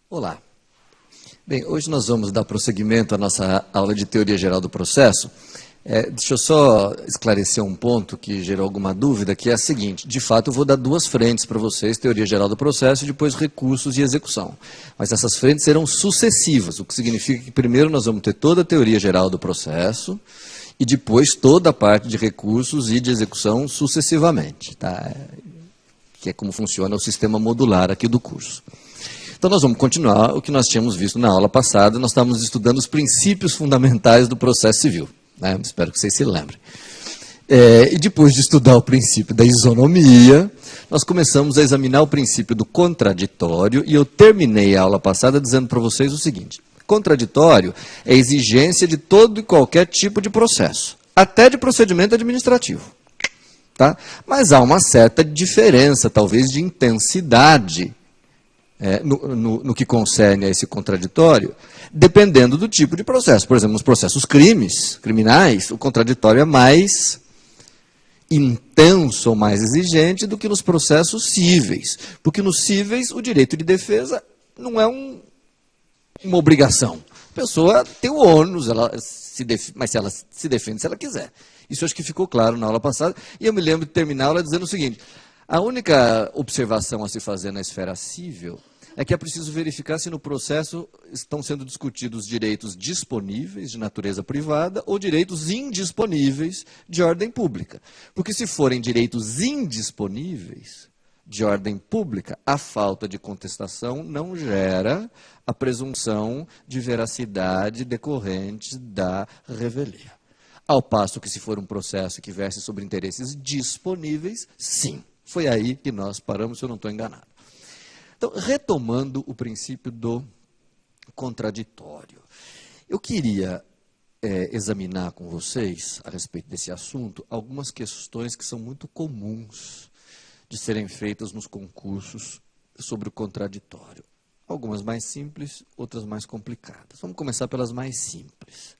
Olá. Bem, hoje nós vamos dar prosseguimento à nossa aula de Teoria Geral do Processo. Deixa eu só esclarecer um ponto que gerou alguma dúvida, que é a seguinte: de fato eu vou dar duas frentes para vocês, Teoria Geral do Processo e depois Recursos e Execução. Mas essas frentes serão sucessivas, o que significa que primeiro nós vamos ter toda a Teoria Geral do Processo e depois toda a parte de recursos e de execução sucessivamente, tá? Que é como funciona o sistema modular aqui do curso. Então nós vamos continuar o que nós tínhamos visto na aula passada. Nós estávamos estudando os princípios fundamentais do processo civil, né? Espero que vocês se lembrem. E depois de estudar o princípio da isonomia, nós começamos a examinar o princípio do contraditório, e eu terminei a aula passada dizendo para vocês o seguinte: contraditório é a exigência de todo e qualquer tipo de processo, até de procedimento administrativo. Tá? Mas há uma certa diferença, talvez, de intensidade no que concerne a esse contraditório, dependendo do tipo de processo. Por exemplo, nos processos criminais, o contraditório é mais intenso ou mais exigente do que nos processos cíveis. Porque nos cíveis, o direito de defesa não é uma obrigação. A pessoa tem o ônus, mas se ela se defende se ela quiser. Isso acho que ficou claro na aula passada. E eu me lembro de terminar a aula dizendo o seguinte: a única observação a se fazer na esfera cível é que é preciso verificar se no processo estão sendo discutidos direitos disponíveis de natureza privada ou direitos indisponíveis de ordem pública. Porque se forem direitos indisponíveis de ordem pública, a falta de contestação não gera a presunção de veracidade decorrente da revelia. Ao passo que, se for um processo que verse sobre interesses disponíveis, sim. Foi aí que nós paramos, se eu não estou enganado. Então, retomando o princípio do contraditório, eu queria examinar com vocês, a respeito desse assunto, algumas questões que são muito comuns de serem feitas nos concursos sobre o contraditório. Algumas mais simples, outras mais complicadas. Vamos começar pelas mais simples.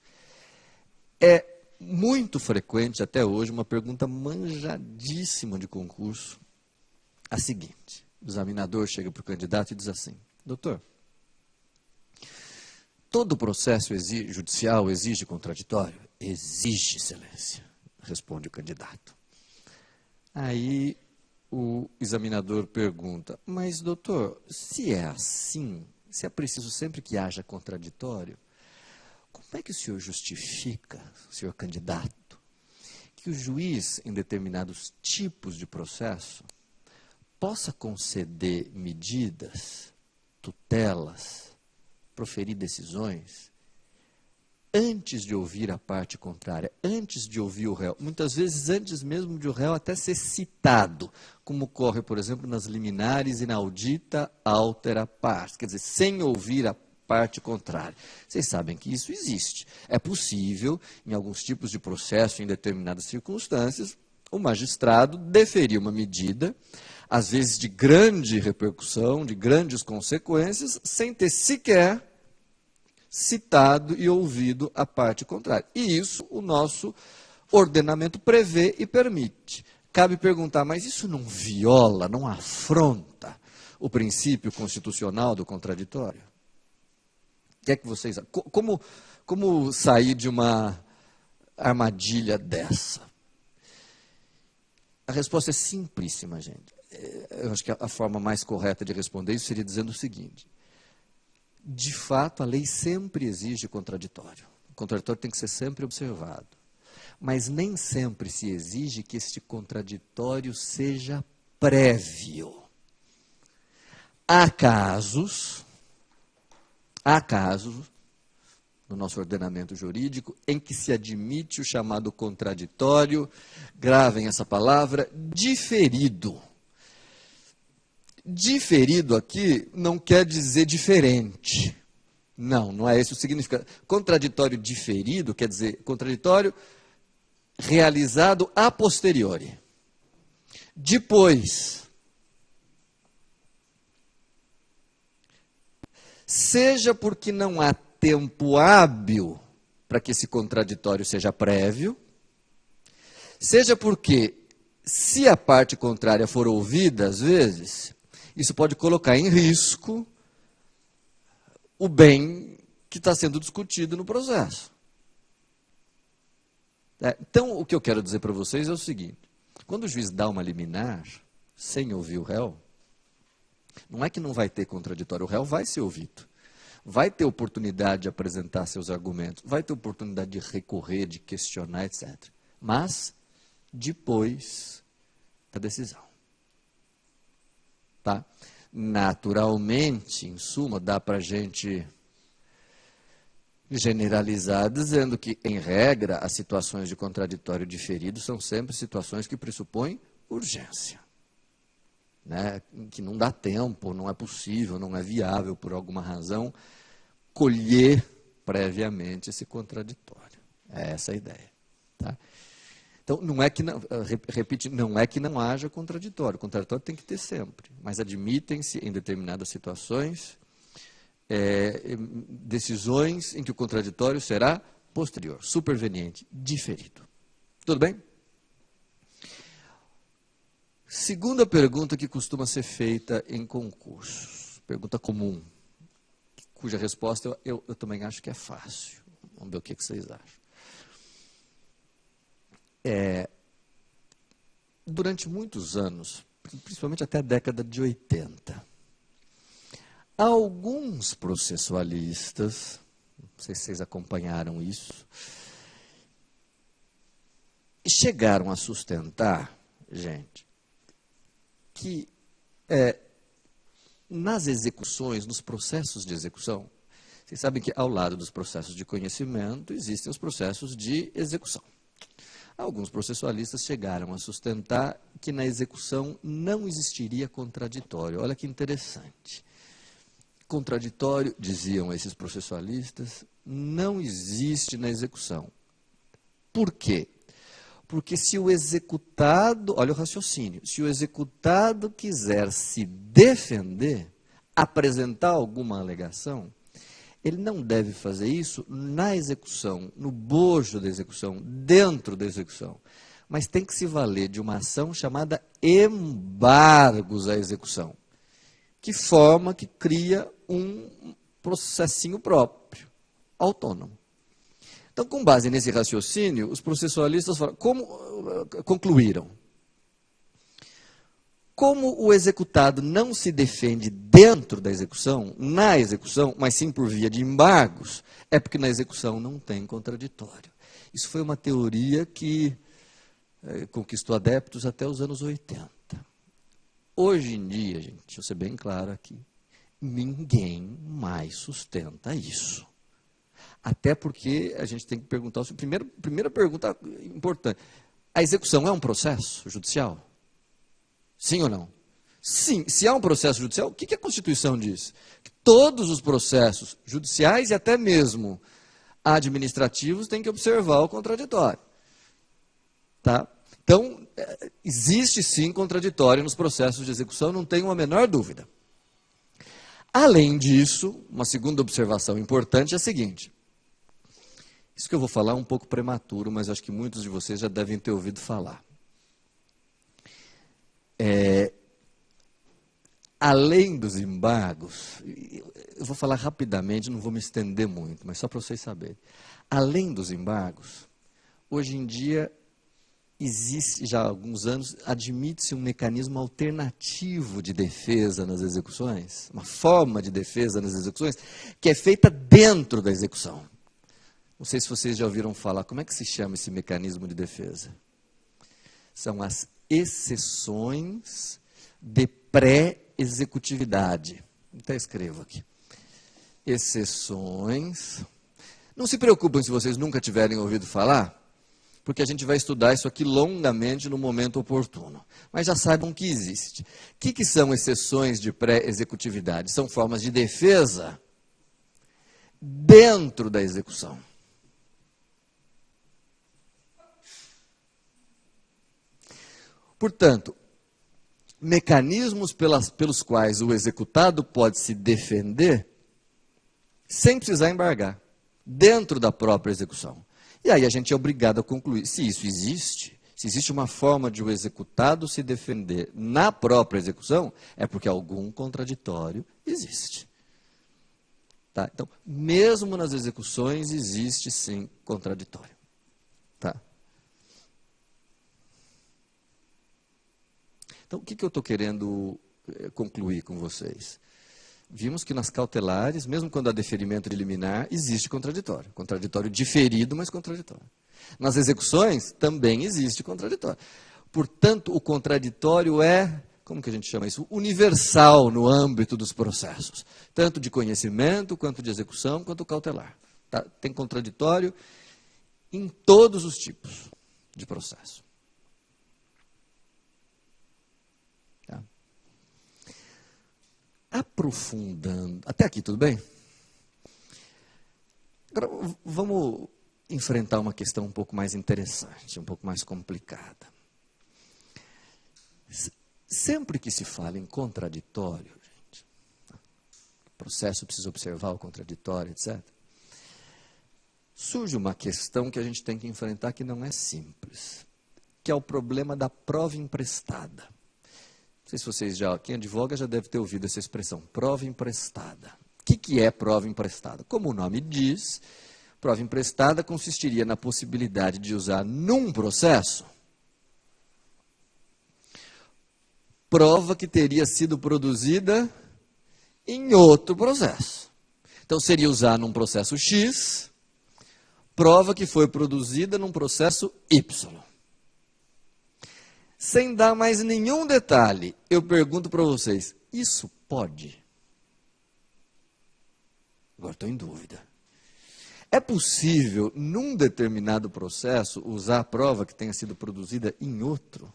É muito frequente até hoje uma pergunta manjadíssima de concurso, a seguinte: o examinador chega para o candidato e diz assim: doutor, todo processo judicial exige contraditório? Exige, excelência, responde o candidato. Aí o examinador pergunta: mas doutor, se é assim, se é preciso sempre que haja contraditório, como é que o senhor justifica, senhor candidato, que o juiz, em determinados tipos de processo, possa conceder medidas, tutelas, proferir decisões, antes de ouvir a parte contrária, antes de ouvir o réu, muitas vezes antes mesmo de o réu até ser citado, como ocorre, por exemplo, nas liminares inaudita altera pars, quer dizer, sem ouvir a parte contrária. Vocês sabem que isso existe. É possível, em alguns tipos de processo, em determinadas circunstâncias, o magistrado deferir uma medida, às vezes de grande repercussão, de grandes consequências, sem ter sequer citado e ouvido a parte contrária. E isso o nosso ordenamento prevê e permite. Cabe perguntar: mas isso não viola, não afronta o princípio constitucional do contraditório? O que é que vocês... Como sair de uma armadilha dessa? A resposta é simplíssima, gente. Eu acho que a forma mais correta de responder isso seria dizendo o seguinte: de fato, a lei sempre exige contraditório. O contraditório tem que ser sempre observado. Mas nem sempre se exige que este contraditório seja prévio. Há casos no nosso ordenamento jurídico em que se admite o chamado contraditório, gravem essa palavra, diferido. Diferido aqui não quer dizer diferente. Não é esse o significado. Contraditório diferido quer dizer contraditório realizado a posteriori. Depois, seja porque não há tempo hábil para que esse contraditório seja prévio, seja porque, se a parte contrária for ouvida, às vezes, isso pode colocar em risco o bem que está sendo discutido no processo. Então, o que eu quero dizer para vocês é o seguinte: quando o juiz dá uma liminar, sem ouvir o réu, não é que não vai ter contraditório, o réu vai ser ouvido. Vai ter oportunidade de apresentar seus argumentos, vai ter oportunidade de recorrer, de questionar, etc. Mas, depois da decisão. Tá? Naturalmente, em suma, dá para a gente generalizar dizendo que, em regra, as situações de contraditório diferido são sempre situações que pressupõem urgência. Né? Que não dá tempo, não é possível, não é viável, por alguma razão, colher previamente esse contraditório. É essa a ideia. Tá? Então, não é que não, repito, não é que não haja contraditório. O contraditório tem que ter sempre, mas admitem-se em determinadas situações decisões em que o contraditório será posterior, superveniente, diferido. Tudo bem? Segunda pergunta que costuma ser feita em concursos, pergunta comum, cuja resposta eu também acho que é fácil. Vamos ver o que vocês acham. Durante muitos anos, principalmente até a década de 80, alguns processualistas, não sei se vocês acompanharam isso, chegaram a sustentar, gente, que nas execuções, nos processos de execução, vocês sabem que ao lado dos processos de conhecimento existem os processos de execução. Alguns processualistas chegaram a sustentar que na execução não existiria contraditório. Olha que interessante. Contraditório, diziam esses processualistas, não existe na execução. Por quê? Porque se o executado, olha o raciocínio, se o executado quiser se defender, apresentar alguma alegação, ele não deve fazer isso na execução, no bojo da execução, dentro da execução. Mas tem que se valer de uma ação chamada embargos à execução, que cria um processinho próprio, autônomo. Então, com base nesse raciocínio, os processualistas concluíram. Como o executado não se defende dentro da execução, na execução, mas sim por via de embargos, é porque na execução não tem contraditório. Isso foi uma teoria que conquistou adeptos até os anos 80. Hoje em dia, gente, deixa eu ser bem claro aqui, ninguém mais sustenta isso. Até porque a gente tem que perguntar, primeira pergunta importante, a execução é um processo judicial? Sim ou não? Sim, se há um processo judicial, o que a Constituição diz? Que todos os processos judiciais e até mesmo administrativos têm que observar o contraditório. Tá? Então, existe sim contraditório nos processos de execução, não tenho a menor dúvida. Além disso, uma segunda observação importante é a seguinte. Isso que eu vou falar é um pouco prematuro, mas acho que muitos de vocês já devem ter ouvido falar. Além dos embargos, eu vou falar rapidamente, não vou me estender muito, mas só para vocês saberem. Além dos embargos, hoje em dia, existe já há alguns anos, admite-se um mecanismo alternativo de defesa nas execuções, uma forma de defesa nas execuções, que é feita dentro da execução. Não sei se vocês já ouviram falar, como é que se chama esse mecanismo de defesa? São as exceções de pré-executividade. Até escrevo aqui. Exceções. Não se preocupem se vocês nunca tiverem ouvido falar, porque a gente vai estudar isso aqui longamente no momento oportuno. Mas já saibam que existe. O que são exceções de pré-executividade? São formas de defesa dentro da execução. Portanto, mecanismos pelos quais o executado pode se defender sem precisar embargar, dentro da própria execução. E aí a gente é obrigado a concluir, se isso existe, se existe uma forma de o executado se defender na própria execução, é porque algum contraditório existe. Tá? Então, mesmo nas execuções, existe sim contraditório. Tá? Então, o que eu estou querendo concluir com vocês? Vimos que nas cautelares, mesmo quando há deferimento de liminar, existe contraditório. Contraditório diferido, mas contraditório. Nas execuções, também existe contraditório. Portanto, o contraditório é, como que a gente chama isso? Universal no âmbito dos processos. Tanto de conhecimento, quanto de execução, quanto cautelar. Tá? Tem contraditório em todos os tipos de processo. Tá? Aprofundando. Até aqui, tudo bem? Agora, vamos enfrentar uma questão um pouco mais interessante, um pouco mais complicada. Sempre que se fala em contraditório, gente, o processo precisa observar o contraditório, etc., surge uma questão que a gente tem que enfrentar que não é simples, que é o problema da prova emprestada. Não sei se vocês quem advoga já deve ter ouvido essa expressão, prova emprestada. O que é prova emprestada? Como o nome diz, prova emprestada consistiria na possibilidade de usar num processo prova que teria sido produzida em outro processo. Então, seria usar num processo X, prova que foi produzida num processo Y. Sem dar mais nenhum detalhe, eu pergunto para vocês, isso pode? Agora estou em dúvida. É possível, num determinado processo, usar a prova que tenha sido produzida em outro?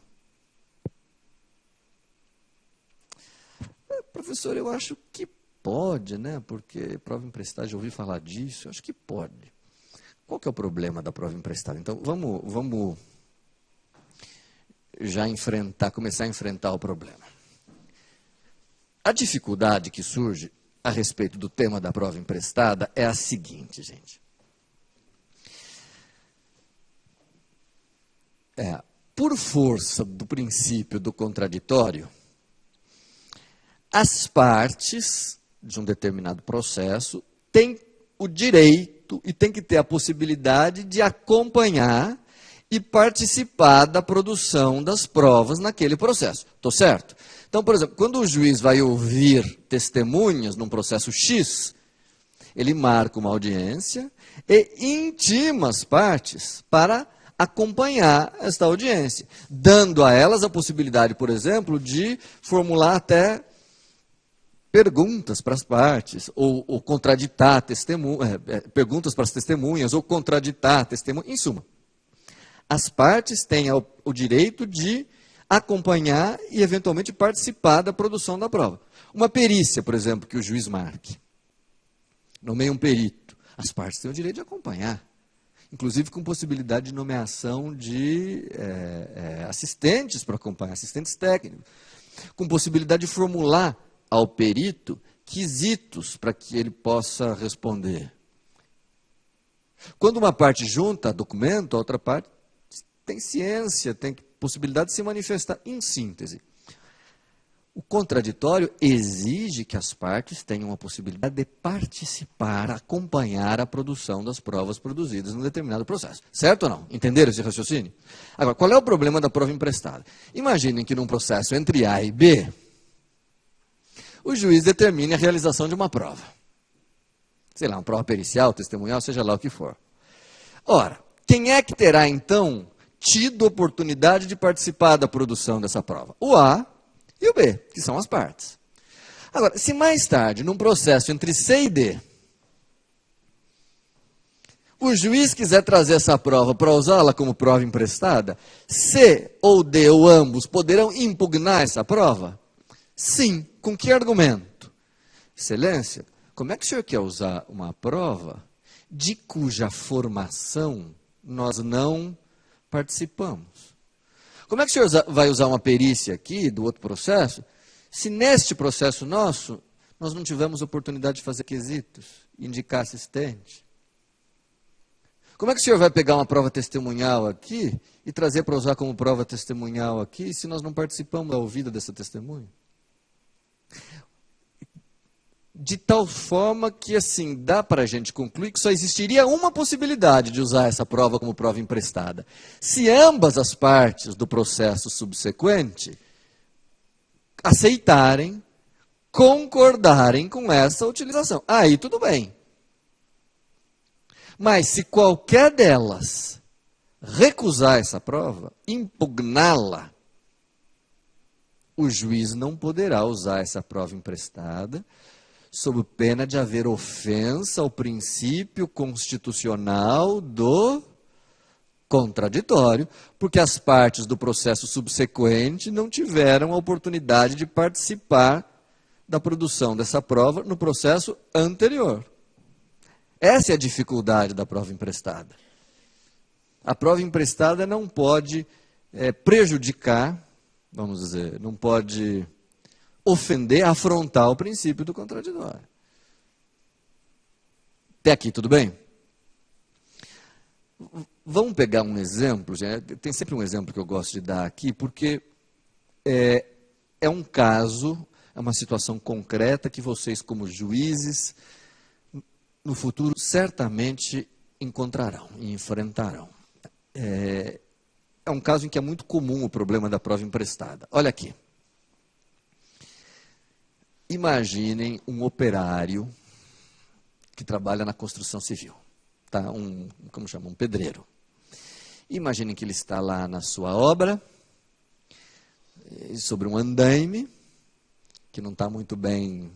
Professor, eu acho que pode, né? Porque prova emprestada, já ouvi falar disso, eu acho que pode. Qual que é o problema da prova emprestada? Então, vamos já começar a enfrentar o problema. A dificuldade que surge a respeito do tema da prova emprestada é a seguinte, gente. Por força do princípio do contraditório, as partes de um determinado processo têm o direito e têm que ter a possibilidade de acompanhar e participar da produção das provas naquele processo. Estou certo? Então, por exemplo, quando o juiz vai ouvir testemunhas num processo X, ele marca uma audiência e intima as partes para acompanhar esta audiência, dando a elas a possibilidade, por exemplo, de formular até perguntas para as partes, ou contraditar perguntas para as testemunhas, ou contraditar testemunhas, em suma. As partes têm o direito de acompanhar e, eventualmente, participar da produção da prova. Uma perícia, por exemplo, que o juiz marque, nomeia um perito, as partes têm o direito de acompanhar, inclusive com possibilidade de nomeação de assistentes para acompanhar, assistentes técnicos, com possibilidade de formular ao perito quesitos para que ele possa responder. Quando uma parte junta documento, a outra parte tem ciência, tem possibilidade de se manifestar. Em síntese, o contraditório exige que as partes tenham a possibilidade de participar, acompanhar a produção das provas produzidas num determinado processo. Certo ou não? Entenderam esse raciocínio? Agora, qual é o problema da prova emprestada? Imaginem que num processo entre A e B, o juiz determine a realização de uma prova. Sei lá, uma prova pericial, testemunhal, seja lá o que for. Ora, quem é que terá, então, tido oportunidade de participar da produção dessa prova? O A e o B, que são as partes. Agora, se mais tarde, num processo entre C e D, o juiz quiser trazer essa prova para usá-la como prova emprestada, C ou D ou ambos poderão impugnar essa prova? Sim. Com que argumento? Excelência, como é que o senhor quer usar uma prova de cuja formação nós não participamos? Como é que o senhor vai usar uma perícia aqui, do outro processo, se neste processo nosso, nós não tivemos oportunidade de fazer quesitos, indicar assistente? Como é que o senhor vai pegar uma prova testemunhal aqui e trazer para usar como prova testemunhal aqui, se nós não participamos da ouvida dessa testemunha? de tal forma que, assim, dá para a gente concluir que só existiria uma possibilidade de usar essa prova como prova emprestada. Se ambas as partes do processo subsequente aceitarem, concordarem com essa utilização. Aí tudo bem. Mas se qualquer delas recusar essa prova, impugná-la, o juiz não poderá usar essa prova emprestada, sob pena de haver ofensa ao princípio constitucional do contraditório, porque as partes do processo subsequente não tiveram a oportunidade de participar da produção dessa prova no processo anterior. Essa é a dificuldade da prova emprestada. A prova emprestada não pode prejudicar, vamos dizer, não pode ofender, afrontar o princípio do contraditório. Até aqui, tudo bem? Vamos pegar um exemplo, gente. Tem sempre um exemplo que eu gosto de dar aqui, porque é um caso, é uma situação concreta que vocês, como juízes, no futuro certamente encontrarão e enfrentarão. É um caso em que é muito comum o problema da prova emprestada. Olha aqui. Imaginem um operário que trabalha na construção civil, tá? Como chama? Um pedreiro. Imaginem que ele está lá na sua obra, sobre um andaime, que não está muito bem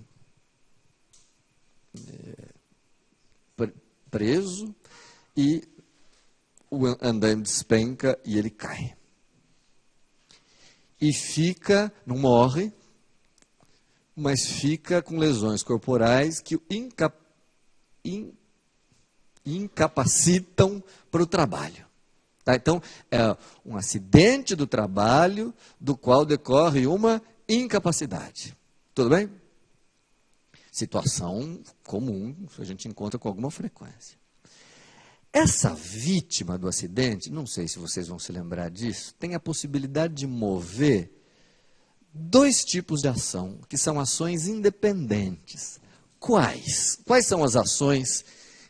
preso, e o andaime despenca e ele cai. E fica, não morre, mas fica com lesões corporais que o incapacitam para o trabalho. Tá? Então, é um acidente do trabalho do qual decorre uma incapacidade. Tudo bem? Situação comum, a gente encontra com alguma frequência. Essa vítima do acidente, não sei se vocês vão se lembrar disso, tem a possibilidade de mover dois tipos de ação, que são ações independentes. Quais? Quais são as ações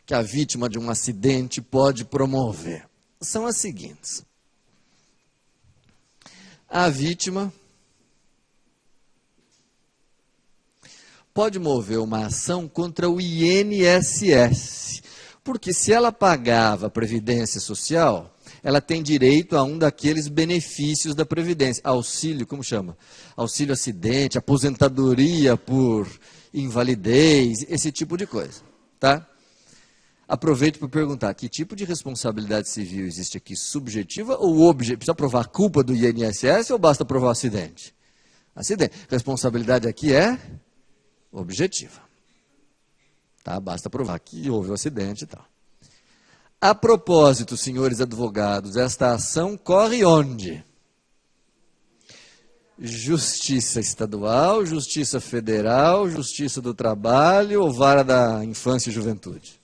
que a vítima de um acidente pode promover? São as seguintes. A vítima pode mover uma ação contra o INSS, porque se ela pagava Previdência Social, ela tem direito a um daqueles benefícios da Previdência. Auxílio, como chama? Auxílio acidente, aposentadoria por invalidez, esse tipo de coisa. Tá? Aproveito para perguntar, que tipo de responsabilidade civil existe aqui? Subjetiva ou objetiva? Precisa provar a culpa do INSS ou basta provar o acidente? Acidente. Responsabilidade aqui é objetiva. Tá? Basta provar que houve o acidente e tal. A propósito, senhores advogados, esta ação corre onde? Justiça estadual, Justiça Federal, Justiça do Trabalho ou Vara da Infância e Juventude?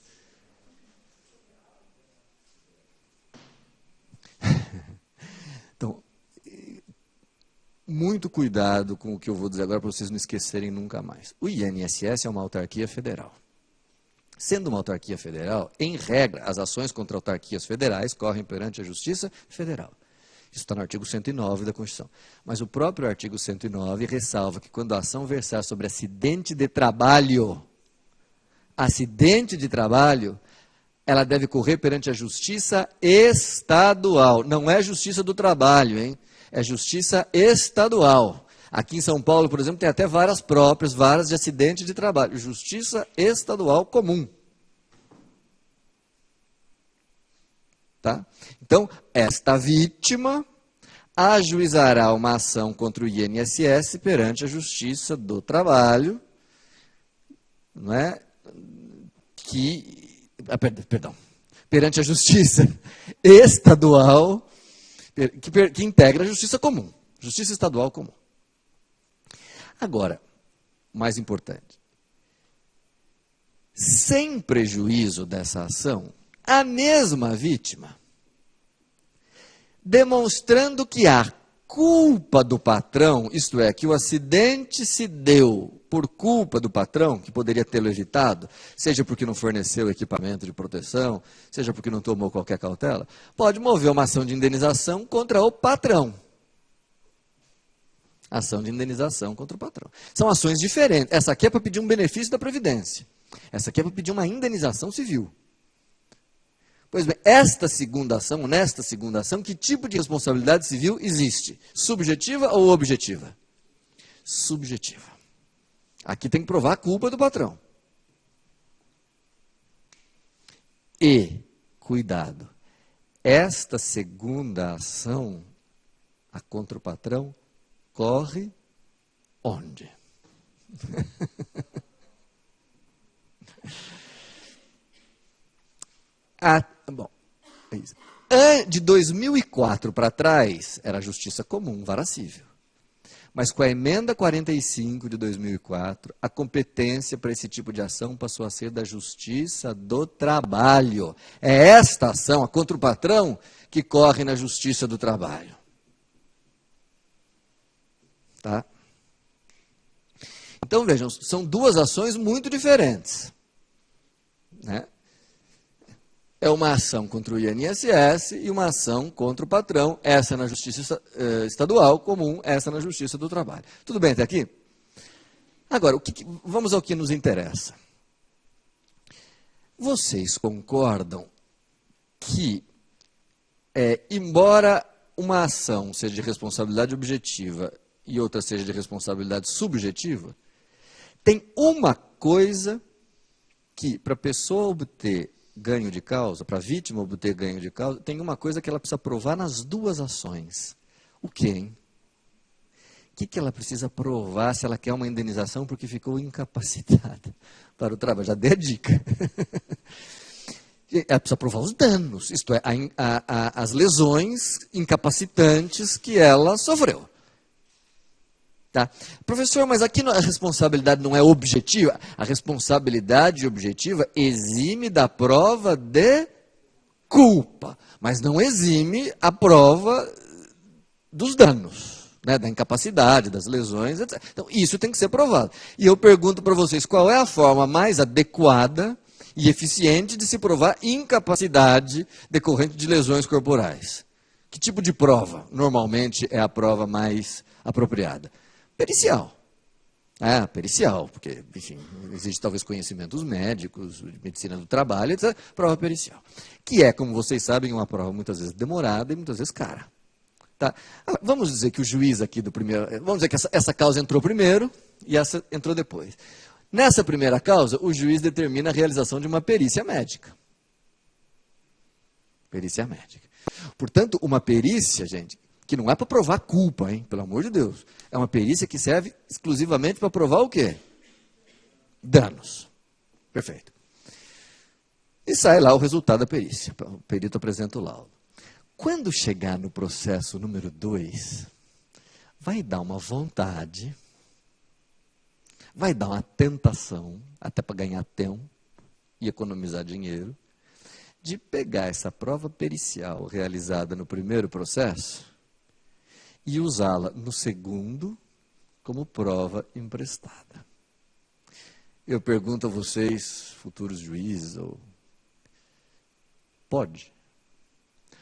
Então, muito cuidado com o que eu vou dizer agora para vocês não esquecerem nunca mais. O INSS é uma autarquia federal. Sendo uma autarquia federal, em regra, as ações contra autarquias federais correm perante a Justiça Federal. Isso está no artigo 109 da Constituição. Mas o próprio artigo 109 ressalva que quando a ação versar sobre acidente de trabalho, ela deve correr perante a Justiça Estadual. Não é Justiça do Trabalho, hein? É Justiça Estadual. Aqui em São Paulo, por exemplo, tem até varas próprias, varas de acidente de trabalho. Justiça Estadual comum. Tá? Então, esta vítima ajuizará uma ação contra o INSS perante a Justiça do Trabalho, não é? Perante a Justiça Estadual, que integra a Justiça Comum, Justiça Estadual Comum. Agora, mais importante, sem prejuízo dessa ação, a mesma vítima, demonstrando que há culpa do patrão, isto é, que o acidente se deu por culpa do patrão, que poderia tê-lo evitado, seja porque não forneceu equipamento de proteção, seja porque não tomou qualquer cautela, pode mover uma ação de indenização contra o patrão. Ação de indenização contra o patrão. São ações diferentes. Essa aqui é para pedir um benefício da Previdência. Essa aqui é para pedir uma indenização civil. Pois bem, nesta segunda ação, que tipo de responsabilidade civil existe? Subjetiva ou objetiva? Subjetiva. Aqui tem que provar a culpa do patrão. E, cuidado, esta segunda ação, a contra o patrão, corre onde? Bom, é isso. De 2004 para trás, era justiça comum, vara cível. Mas com a emenda 45 de 2004, a competência para esse tipo de ação passou a ser da Justiça do Trabalho. É esta ação, a contra o patrão, que corre na Justiça do Trabalho. Tá? Então, vejam, são duas ações muito diferentes. Né? É uma ação contra o INSS e uma ação contra o patrão, essa na Justiça Estadual comum, essa na Justiça do Trabalho. Tudo bem até aqui? Agora, vamos ao que nos interessa. Vocês concordam que, embora uma ação seja de responsabilidade objetiva e outra seja de responsabilidade subjetiva, tem uma coisa que, para a pessoa obter ganho de causa, para a vítima obter ganho de causa, tem uma coisa que ela precisa provar nas duas ações. O quê, hein? O que ela precisa provar se ela quer uma indenização porque ficou incapacitada para o trabalho? Já dei a dica. Ela precisa provar os danos, isto é, as lesões incapacitantes que ela sofreu. Tá? Professor, mas aqui a responsabilidade não é objetiva? A responsabilidade objetiva exime da prova de culpa, mas não exime a prova dos danos, né, da incapacidade, das lesões, etc. Então, isso tem que ser provado. E eu pergunto para vocês, qual é a forma mais adequada e eficiente de se provar incapacidade decorrente de lesões corporais? Que tipo de prova, normalmente, é a prova mais apropriada? Pericial. Pericial, porque, enfim, existe talvez conhecimentos médicos, de medicina do trabalho, etc. Prova pericial. Que é, como vocês sabem, uma prova muitas vezes demorada e muitas vezes cara. Tá? Vamos dizer que o juiz aqui do primeiro... Vamos dizer que essa causa entrou primeiro e essa entrou depois. Nessa primeira causa, o juiz determina a realização de uma perícia médica. Perícia médica. Portanto, uma perícia, gente, que não é para provar culpa, hein? Pelo amor de Deus. É uma perícia que serve exclusivamente para provar o quê? Danos. Perfeito. E sai lá o resultado da perícia. O perito apresenta o laudo. Quando chegar no processo número 2, vai dar uma vontade, vai dar uma tentação, até para ganhar tempo e economizar dinheiro, de pegar essa prova pericial realizada no primeiro processo e usá-la no segundo como prova emprestada. Eu pergunto a vocês, futuros juízes, pode?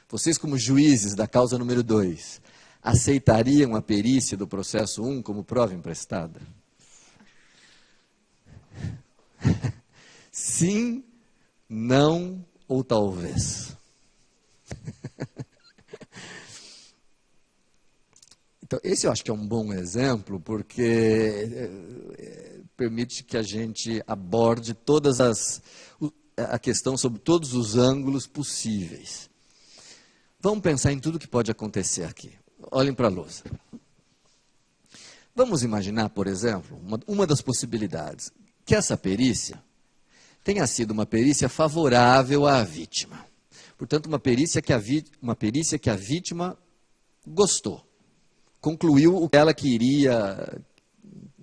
Vocês, como juízes da causa número 2, aceitariam a perícia do processo 1 como prova emprestada? Sim, não ou talvez? Então, esse eu acho que é um bom exemplo, porque permite que a gente aborde a questão sobre todos os ângulos possíveis. Vamos pensar em tudo que pode acontecer aqui. Olhem para a lousa. Vamos imaginar, por exemplo, uma das possibilidades, que essa perícia tenha sido uma perícia favorável à vítima. Portanto, uma perícia que a vítima gostou. Concluiu o que ela queria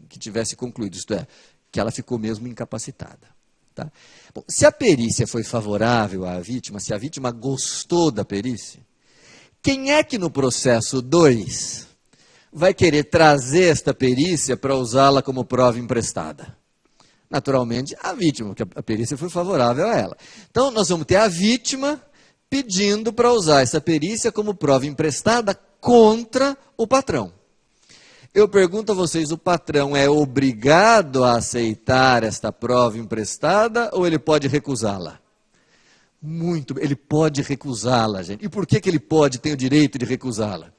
que tivesse concluído, isto é, que ela ficou mesmo incapacitada. Tá? Bom, se a perícia foi favorável à vítima, se a vítima gostou da perícia, quem é que no processo 2 vai querer trazer esta perícia para usá-la como prova emprestada? Naturalmente, a vítima, porque a perícia foi favorável a ela. Então, nós vamos ter a vítima pedindo para usar essa perícia como prova emprestada contra o patrão. Eu pergunto a vocês, o patrão é obrigado a aceitar esta prova emprestada ou ele pode recusá-la? Ele pode recusá-la, gente. E por que ele tem o direito de recusá-la?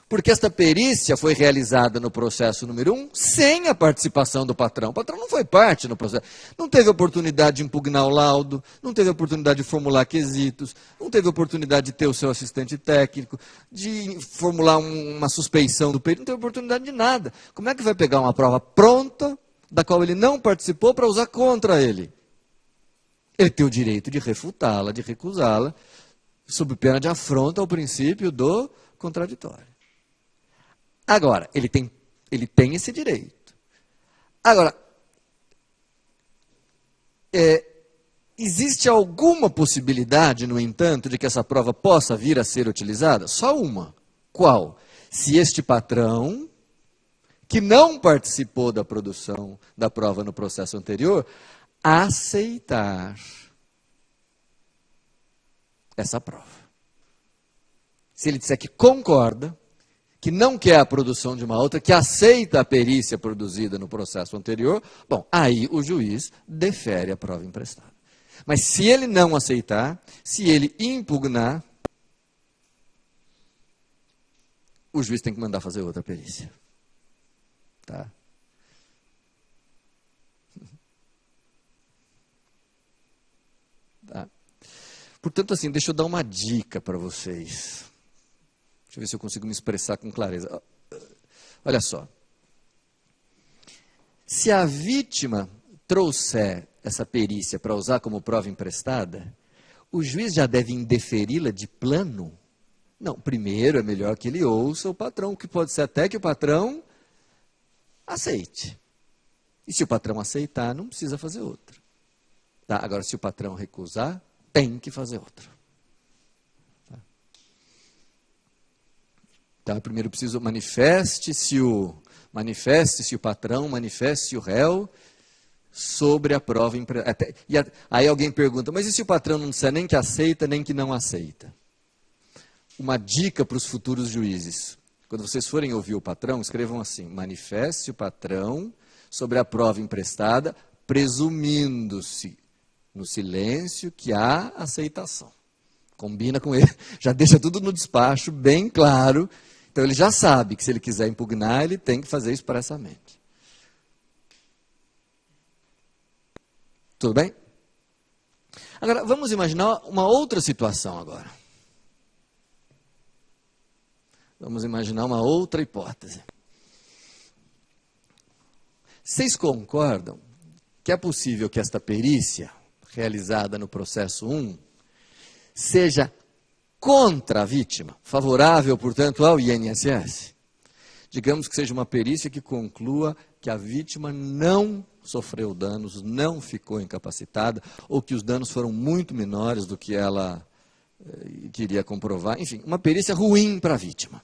Porque esta perícia foi realizada no processo número 1 sem a participação do patrão. O patrão não foi parte no processo. Não teve oportunidade de impugnar o laudo, não teve oportunidade de formular quesitos, não teve oportunidade de ter o seu assistente técnico, de formular uma suspeição do perito, não teve oportunidade de nada. Como é que vai pegar uma prova pronta, da qual ele não participou, para usar contra ele? Ele tem o direito de refutá-la, de recusá-la, sob pena de afronta ao princípio do contraditório. Agora, ele tem esse direito. Agora, existe alguma possibilidade, no entanto, de que essa prova possa vir a ser utilizada? Só uma. Qual? Se este patrão, que não participou da produção da prova no processo anterior, aceitar essa prova. Se ele disser que concorda, que não quer a produção de uma outra, que aceita a perícia produzida no processo anterior, bom, aí o juiz defere a prova emprestada. Mas se ele não aceitar, se ele impugnar, o juiz tem que mandar fazer outra perícia. Tá? Tá? Portanto, assim, deixa eu dar uma dica para vocês. Deixa eu ver se eu consigo me expressar com clareza. Olha só. Se a vítima trouxer essa perícia para usar como prova emprestada, o juiz já deve indeferi-la de plano? Não, primeiro é melhor que ele ouça o patrão, que pode ser até que o patrão aceite. E se o patrão aceitar, não precisa fazer outra. Tá? Agora, se o patrão recusar, tem que fazer outra. Tá, primeiro preciso manifeste-se o patrão, manifeste-se o réu sobre a prova emprestada. Aí alguém pergunta, mas e se o patrão não disser nem que aceita, nem que não aceita? Uma dica para os futuros juízes. Quando vocês forem ouvir o patrão, escrevam assim, manifeste o patrão sobre a prova emprestada, presumindo-se no silêncio que há aceitação. Combina com ele, já deixa tudo no despacho, bem claro. Então ele já sabe que se ele quiser impugnar, ele tem que fazer expressamente. Tudo bem? Agora, vamos imaginar uma outra situação agora. Vamos imaginar uma outra hipótese. Vocês concordam que é possível que esta perícia, realizada no processo 1, seja contra a vítima, favorável, portanto, ao INSS? Digamos que seja uma perícia que conclua que a vítima não sofreu danos, não ficou incapacitada, ou que os danos foram muito menores do que ela queria comprovar. Enfim, uma perícia ruim para a vítima.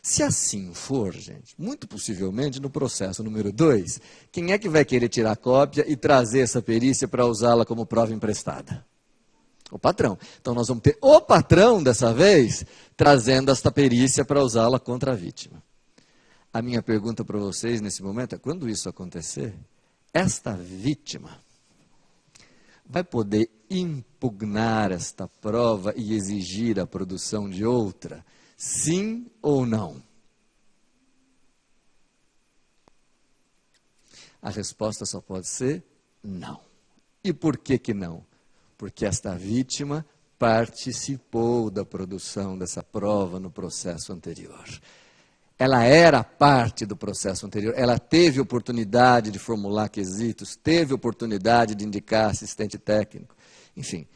Se assim for, gente, muito possivelmente no processo número 2, quem é que vai querer tirar cópia e trazer essa perícia para usá-la como prova emprestada? O patrão. Então nós vamos ter o patrão, dessa vez, trazendo esta perícia para usá-la contra a vítima. A minha pergunta para vocês nesse momento é, quando isso acontecer, esta vítima vai poder impugnar esta prova e exigir a produção de outra? Sim ou não? A resposta só pode ser não. E por que que não? Porque esta vítima participou da produção dessa prova no processo anterior. Ela era parte do processo anterior, ela teve oportunidade de formular quesitos, teve oportunidade de indicar assistente técnico, enfim.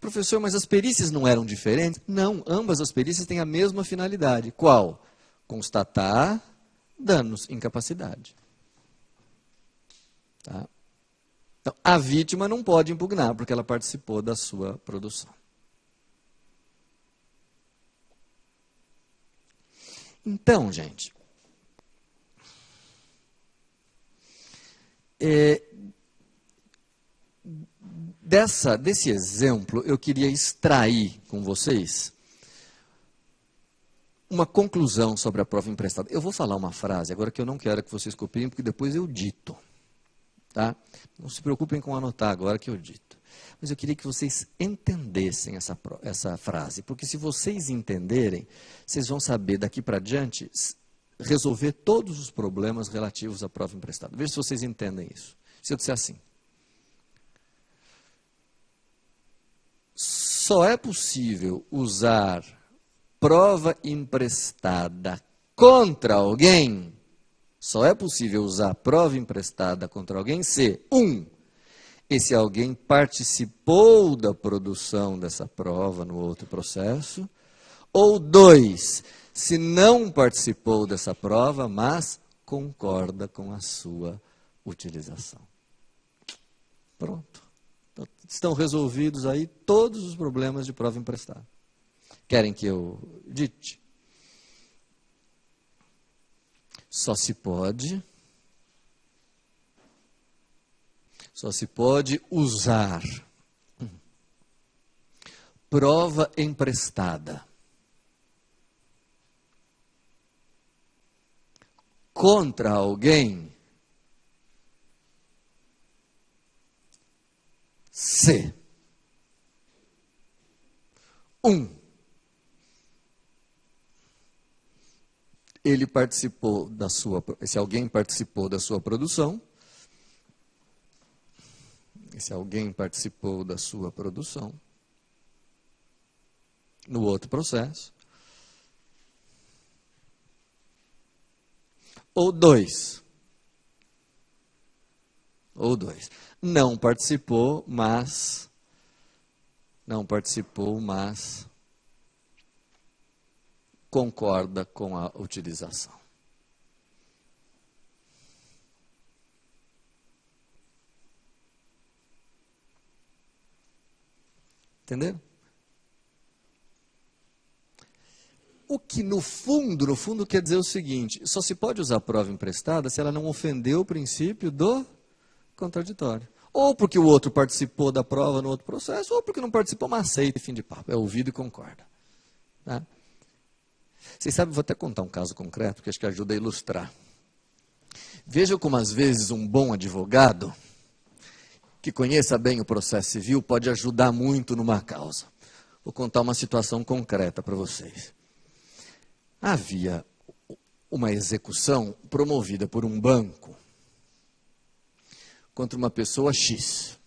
Professor, mas as perícias não eram diferentes? Não, ambas as perícias têm a mesma finalidade. Qual? Constatar danos, incapacidade. Tá? Então, a vítima não pode impugnar, porque ela participou da sua produção. Então, gente, desse exemplo, eu queria extrair com vocês uma conclusão sobre a prova emprestada. Eu vou falar uma frase agora que eu não quero que vocês copiem, porque depois eu dito. Tá? Não se preocupem com anotar agora que eu dito. Mas eu queria que vocês entendessem essa frase, porque se vocês entenderem, vocês vão saber daqui para diante resolver todos os problemas relativos à prova emprestada. Veja se vocês entendem isso. Se eu disser assim: só é possível usar prova emprestada contra alguém, só é possível usar prova emprestada contra alguém se, esse alguém participou da produção dessa prova no outro processo, ou 2, se não participou dessa prova, mas concorda com a sua utilização. Pronto. Então, estão resolvidos aí todos os problemas de prova emprestada. Querem que eu dite? Só se pode usar prova emprestada contra alguém se ele participou da sua, se alguém participou da sua produção, no outro processo, ou 2, não participou, mas concorda com a utilização. Entenderam? O que no fundo quer dizer o seguinte: só se pode usar prova emprestada se ela não ofendeu o princípio do contraditório. Ou porque o outro participou da prova no outro processo, ou porque não participou, mas aceita e fim de papo. É ouvido e concorda. Tá? Vocês sabem, vou até contar um caso concreto, que acho que ajuda a ilustrar. Vejam como, às vezes, um bom advogado, que conheça bem o processo civil, pode ajudar muito numa causa. Vou contar uma situação concreta para vocês. Havia uma execução promovida por um banco contra uma pessoa X.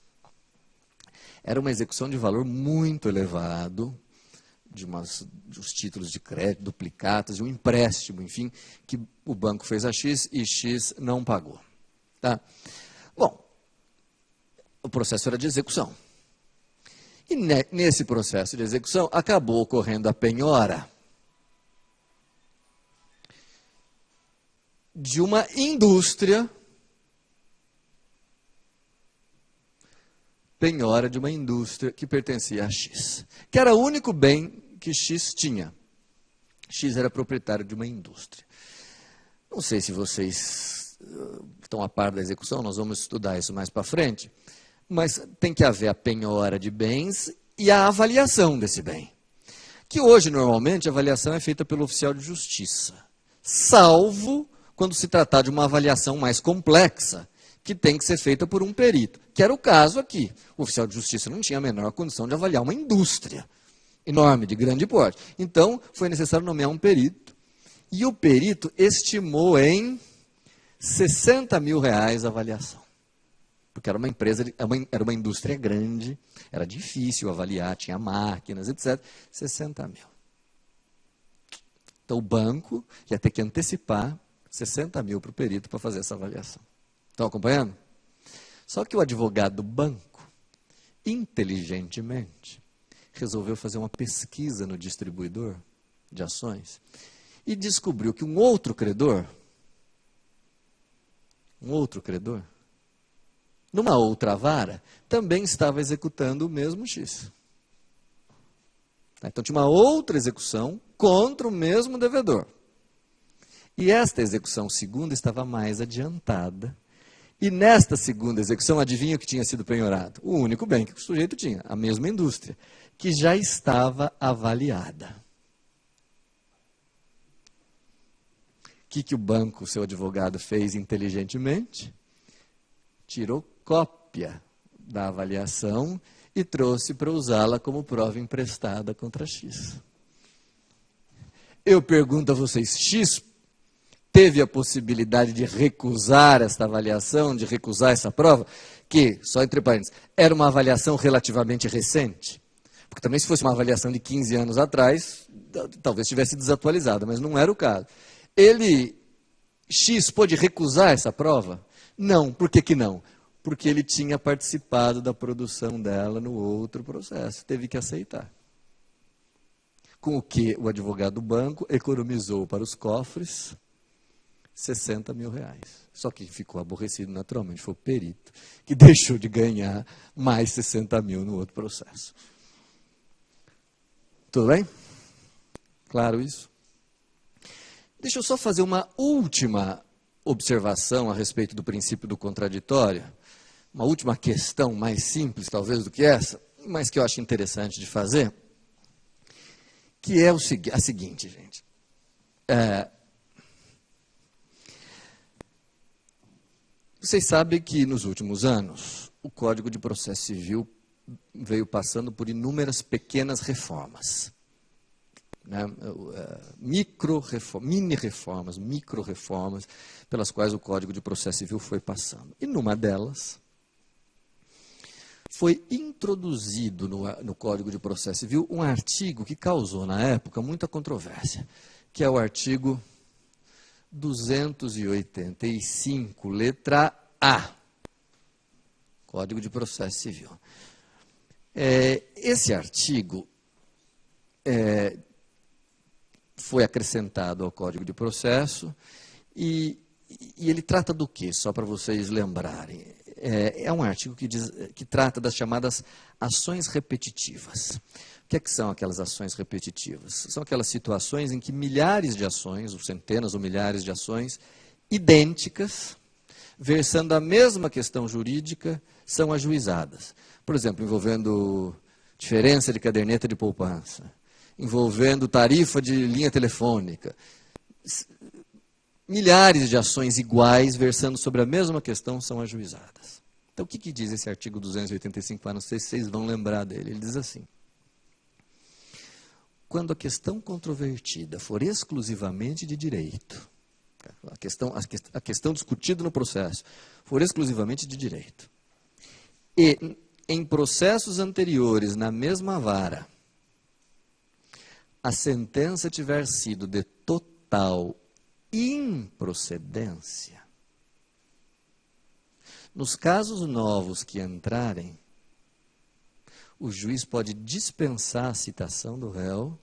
Era uma execução de valor muito elevado, de uns títulos de crédito, duplicatas, de um empréstimo, enfim, que o banco fez a X e X não pagou. Tá? Bom, o processo era de execução. E nesse processo de execução acabou ocorrendo a penhora de uma indústria, que pertencia a X, que era o único bem que X tinha. X era proprietário de uma indústria. Não sei se vocês estão a par da execução, nós vamos estudar isso mais para frente, mas tem que haver a penhora de bens e a avaliação desse bem. Que hoje, normalmente, a avaliação é feita pelo oficial de justiça, salvo quando se tratar de uma avaliação mais complexa, que tem que ser feita por um perito, que era o caso aqui. O oficial de justiça não tinha a menor condição de avaliar uma indústria enorme, de grande porte. Então, foi necessário nomear um perito, e o perito estimou em R$60 mil a avaliação. Porque era uma empresa, era uma indústria grande, era difícil avaliar, tinha máquinas, etc. 60 mil. Então, o banco ia ter que antecipar 60 mil para o perito para fazer essa avaliação. Estão acompanhando? Só que o advogado do banco, inteligentemente, resolveu fazer uma pesquisa no distribuidor de ações e descobriu que um outro credor numa outra vara, também estava executando o mesmo X. Então tinha uma outra execução contra o mesmo devedor. E esta execução segunda estava mais adiantada. E nesta segunda execução, adivinha o que tinha sido penhorado? O único bem que o sujeito tinha, a mesma indústria, que já estava avaliada. O que o banco, seu advogado, fez inteligentemente? Tirou cópia da avaliação e trouxe para usá-la como prova emprestada contra X. Eu pergunto a vocês, X teve a possibilidade de recusar esta avaliação, de recusar essa prova, que, só entre parênteses, era uma avaliação relativamente recente? Porque também se fosse uma avaliação de 15 anos atrás, talvez tivesse desatualizada, mas não era o caso. X pôde recusar essa prova? Não. Por que que não? Porque ele tinha participado da produção dela no outro processo. Teve que aceitar. Com o que o advogado do banco economizou para os cofres 60 mil reais. Só que ficou aborrecido naturalmente, foi o perito, que deixou de ganhar mais 60 mil no outro processo. Tudo bem? Claro isso? Deixa eu só fazer uma última observação a respeito do princípio do contraditório, uma última questão mais simples, talvez, do que essa, mas que eu acho interessante de fazer, que é a seguinte, gente. Vocês sabem que, nos últimos anos, o Código de Processo Civil veio passando por inúmeras pequenas reformas. Mini-reformas, micro-reformas, pelas quais o Código de Processo Civil foi passando. E numa delas, foi introduzido no Código de Processo Civil um artigo que causou, na época, muita controvérsia, que é o artigo 285, letra A, Código de Processo Civil. Esse artigo foi acrescentado ao Código de Processo e ele trata do quê? Só para vocês lembrarem. É um artigo que trata das chamadas ações repetitivas. O que são aquelas ações repetitivas? São aquelas situações em que milhares de ações, ou centenas ou milhares de ações, idênticas, versando a mesma questão jurídica, são ajuizadas. Por exemplo, envolvendo diferença de caderneta de poupança, envolvendo tarifa de linha telefônica. Milhares de ações iguais, versando sobre a mesma questão, são ajuizadas. Então, o que diz esse artigo 285? Não sei se vocês vão lembrar dele. Ele diz assim: quando a questão controvertida for exclusivamente de direito, a questão discutida no processo for exclusivamente de direito, e em processos anteriores, na mesma vara, a sentença tiver sido de total improcedência, nos casos novos que entrarem, o juiz pode dispensar a citação do réu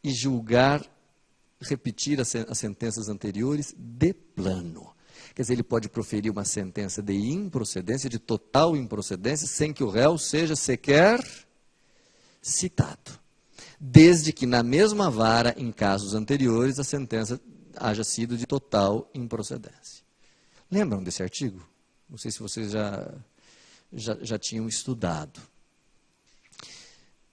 e julgar, repetir as sentenças anteriores de plano. Quer dizer, ele pode proferir uma sentença de improcedência, de total improcedência, sem que o réu seja sequer citado. Desde que na mesma vara, em casos anteriores, a sentença haja sido de total improcedência. Lembram desse artigo? Não sei se vocês já tinham estudado.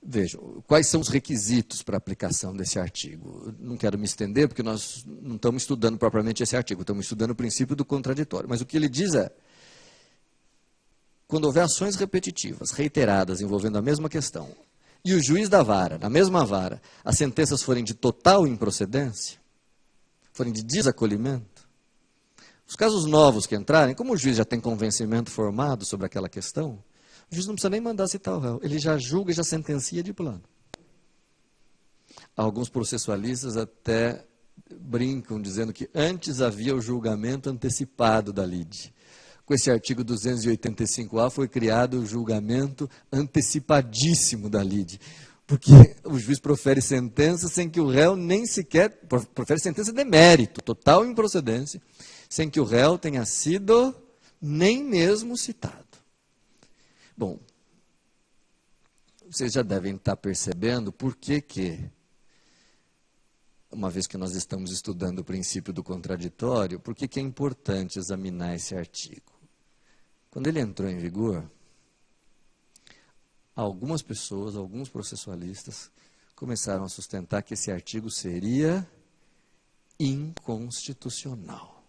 Vejam, quais são os requisitos para a aplicação desse artigo? Não quero me estender, porque nós não estamos estudando propriamente esse artigo, estamos estudando o princípio do contraditório. Mas o que ele diz é, quando houver ações repetitivas, reiteradas, envolvendo a mesma questão, e o juiz da vara, na mesma vara, as sentenças forem de total improcedência, forem de desacolhimento, os casos novos que entrarem, como o juiz já tem convencimento formado sobre aquela questão, o juiz não precisa nem mandar citar o réu, ele já julga e já sentencia de plano. Alguns processualistas até brincam, dizendo que antes havia o julgamento antecipado da lide. Com esse artigo 285A foi criado o julgamento antecipadíssimo da lide, porque o juiz profere sentença sem que o réu nem sequer, profere sentença de mérito, total improcedência, sem que o réu tenha sido nem mesmo citado. Bom, vocês já devem estar percebendo por que, uma vez que nós estamos estudando o princípio do contraditório, por que é importante examinar esse artigo. Quando ele entrou em vigor, algumas pessoas, alguns processualistas, começaram a sustentar que esse artigo seria inconstitucional.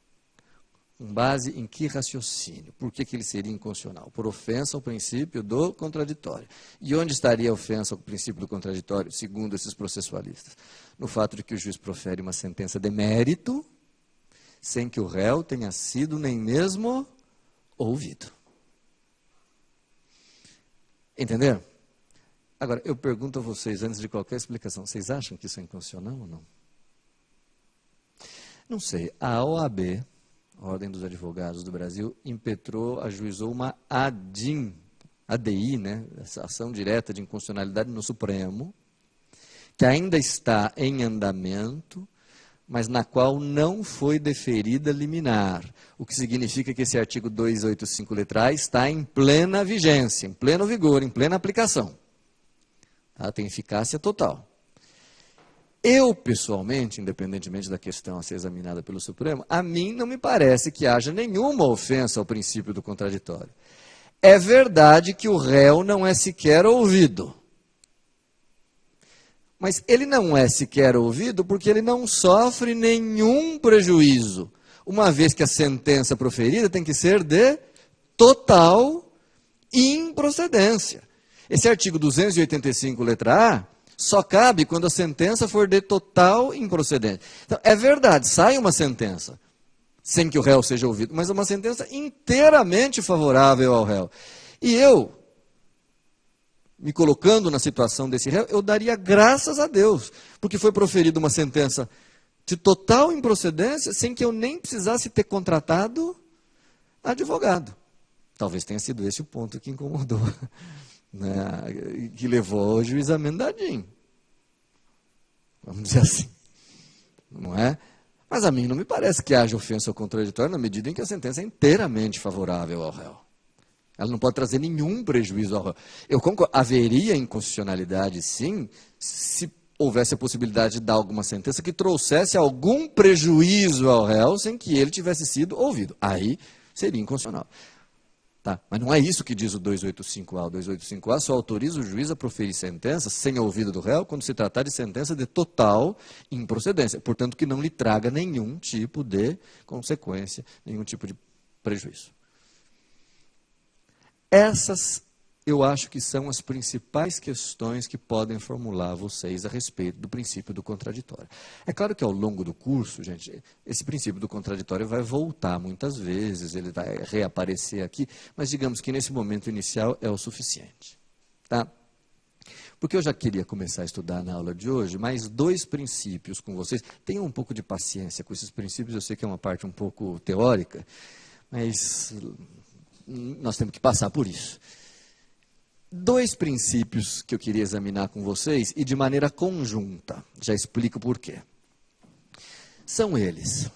Com base em que raciocínio? Por que ele seria inconstitucional? Por ofensa ao princípio do contraditório. E onde estaria a ofensa ao princípio do contraditório, segundo esses processualistas? No fato de que o juiz profere uma sentença de mérito, sem que o réu tenha sido nem mesmo ouvido. Entenderam? Agora, eu pergunto a vocês, antes de qualquer explicação, vocês acham que isso é inconstitucional ou não? Não sei. A OAB, a Ordem dos Advogados do Brasil, impetrou, ajuizou uma ADI, né, essa ação direta de inconstitucionalidade no Supremo, que ainda está em andamento, mas na qual não foi deferida liminar, o que significa que esse artigo 285, letra A, está em plena vigência, em pleno vigor, em plena aplicação. Tá? Tem eficácia total. Eu, pessoalmente, independentemente da questão a ser examinada pelo Supremo, a mim não me parece que haja nenhuma ofensa ao princípio do contraditório. É verdade que o réu não é sequer ouvido. Mas ele não é sequer ouvido porque ele não sofre nenhum prejuízo, uma vez que a sentença proferida tem que ser de total improcedência. Esse artigo 285, letra A, só cabe quando a sentença for de total improcedência. Então, é verdade, sai uma sentença, sem que o réu seja ouvido, mas é uma sentença inteiramente favorável ao réu. E eu, me colocando na situação desse réu, eu daria graças a Deus, porque foi proferida uma sentença de total improcedência, sem que eu nem precisasse ter contratado advogado. Talvez tenha sido esse o ponto que incomodou, né, que levou ao juizamento da ADIM. Vamos dizer assim. Não é? Mas a mim não me parece que haja ofensa ao contraditório na medida em que a sentença é inteiramente favorável ao réu. Ela não pode trazer nenhum prejuízo ao réu. Eu concordo, haveria inconstitucionalidade, sim, se houvesse a possibilidade de dar alguma sentença que trouxesse algum prejuízo ao réu sem que ele tivesse sido ouvido. Aí seria inconstitucional. Tá? Mas não é isso que diz o 285A. O 285A só autoriza o juiz a proferir sentença sem ouvido do réu quando se tratar de sentença de total improcedência. Portanto, que não lhe traga nenhum tipo de consequência, nenhum tipo de prejuízo. Essas, eu acho que são as principais questões que podem formular vocês a respeito do princípio do contraditório. É claro que ao longo do curso, gente, esse princípio do contraditório vai voltar muitas vezes, ele vai reaparecer aqui, mas digamos que nesse momento inicial é o suficiente. Tá? Porque eu já queria começar a estudar na aula de hoje mais dois princípios com vocês. Tenham um pouco de paciência com esses princípios, eu sei que é uma parte um pouco teórica, mas nós temos que passar por isso. Dois princípios que eu queria examinar com vocês e de maneira conjunta. Já explico por quê. São eles: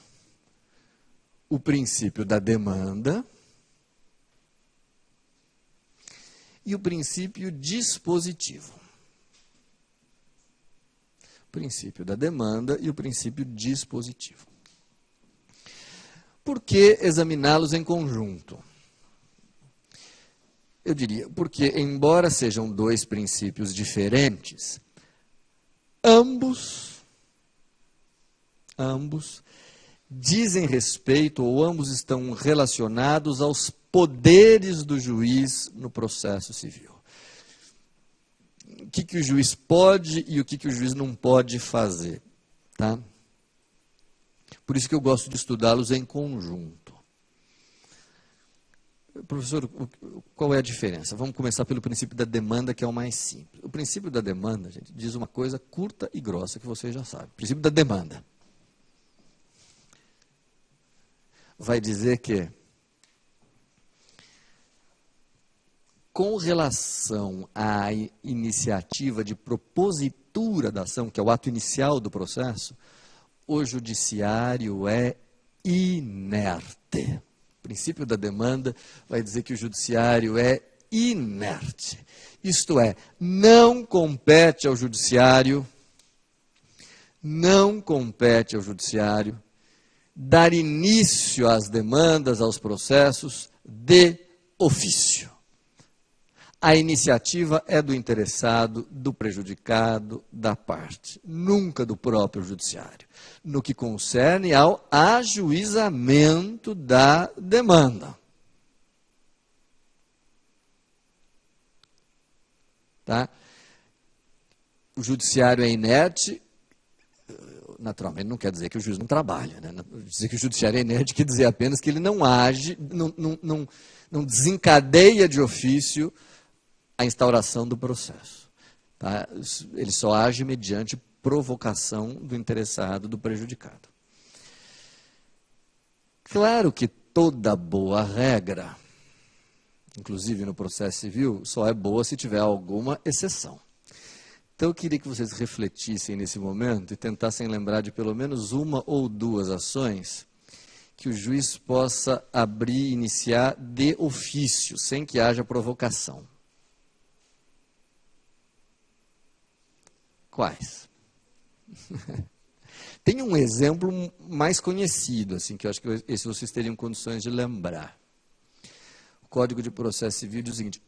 o princípio da demanda e o princípio dispositivo. O princípio da demanda e o princípio dispositivo. Por que examiná-los em conjunto? Eu diria, porque embora sejam dois princípios diferentes, ambos dizem respeito, ou ambos estão relacionados aos poderes do juiz no processo civil. O que o juiz pode e o que o juiz não pode fazer. Tá? Por isso que eu gosto de estudá-los em conjunto. Professor, qual é a diferença? Vamos começar pelo princípio da demanda, que é o mais simples. O princípio da demanda, gente, diz uma coisa curta e grossa, que vocês já sabem. O princípio da demanda vai dizer que, com relação à iniciativa de propositura da ação, que é o ato inicial do processo, o judiciário é inerte. princípio da demanda vai dizer que o judiciário é inerte. Isto é, não compete ao judiciário dar início às demandas, aos processos de ofício. A iniciativa é do interessado, do prejudicado, da parte, nunca do próprio judiciário, no que concerne ao ajuizamento da demanda. Tá? O judiciário é inerte, naturalmente não quer dizer que o juiz não trabalha, né? Dizer que o judiciário é inerte quer dizer apenas que ele não age, não desencadeia de ofício a instauração do processo. Tá? Ele só age mediante provocação do interessado, do prejudicado. Claro que toda boa regra, inclusive no processo civil, só é boa se tiver alguma exceção. Então eu queria que vocês refletissem nesse momento e tentassem lembrar de pelo menos uma ou duas ações que o juiz possa abrir e iniciar de ofício, sem que haja provocação. Quais? Tem um exemplo mais conhecido, assim, que eu acho que esse vocês teriam condições de lembrar. O Código de Processo Civil diz o seguinte: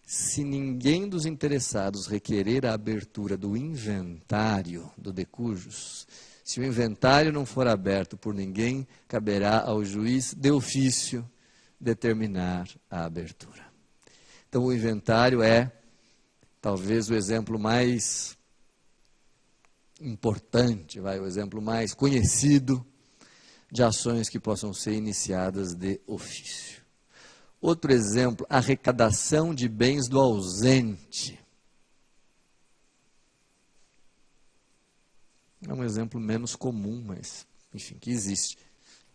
se ninguém dos interessados requerer a abertura do inventário do de cujus, se o inventário não for aberto por ninguém, caberá ao juiz de ofício determinar a abertura. Então, o inventário é talvez o exemplo mais importante, o exemplo mais conhecido de ações que possam ser iniciadas de ofício. Outro exemplo, arrecadação de bens do ausente. É um exemplo menos comum, mas, enfim, que existe.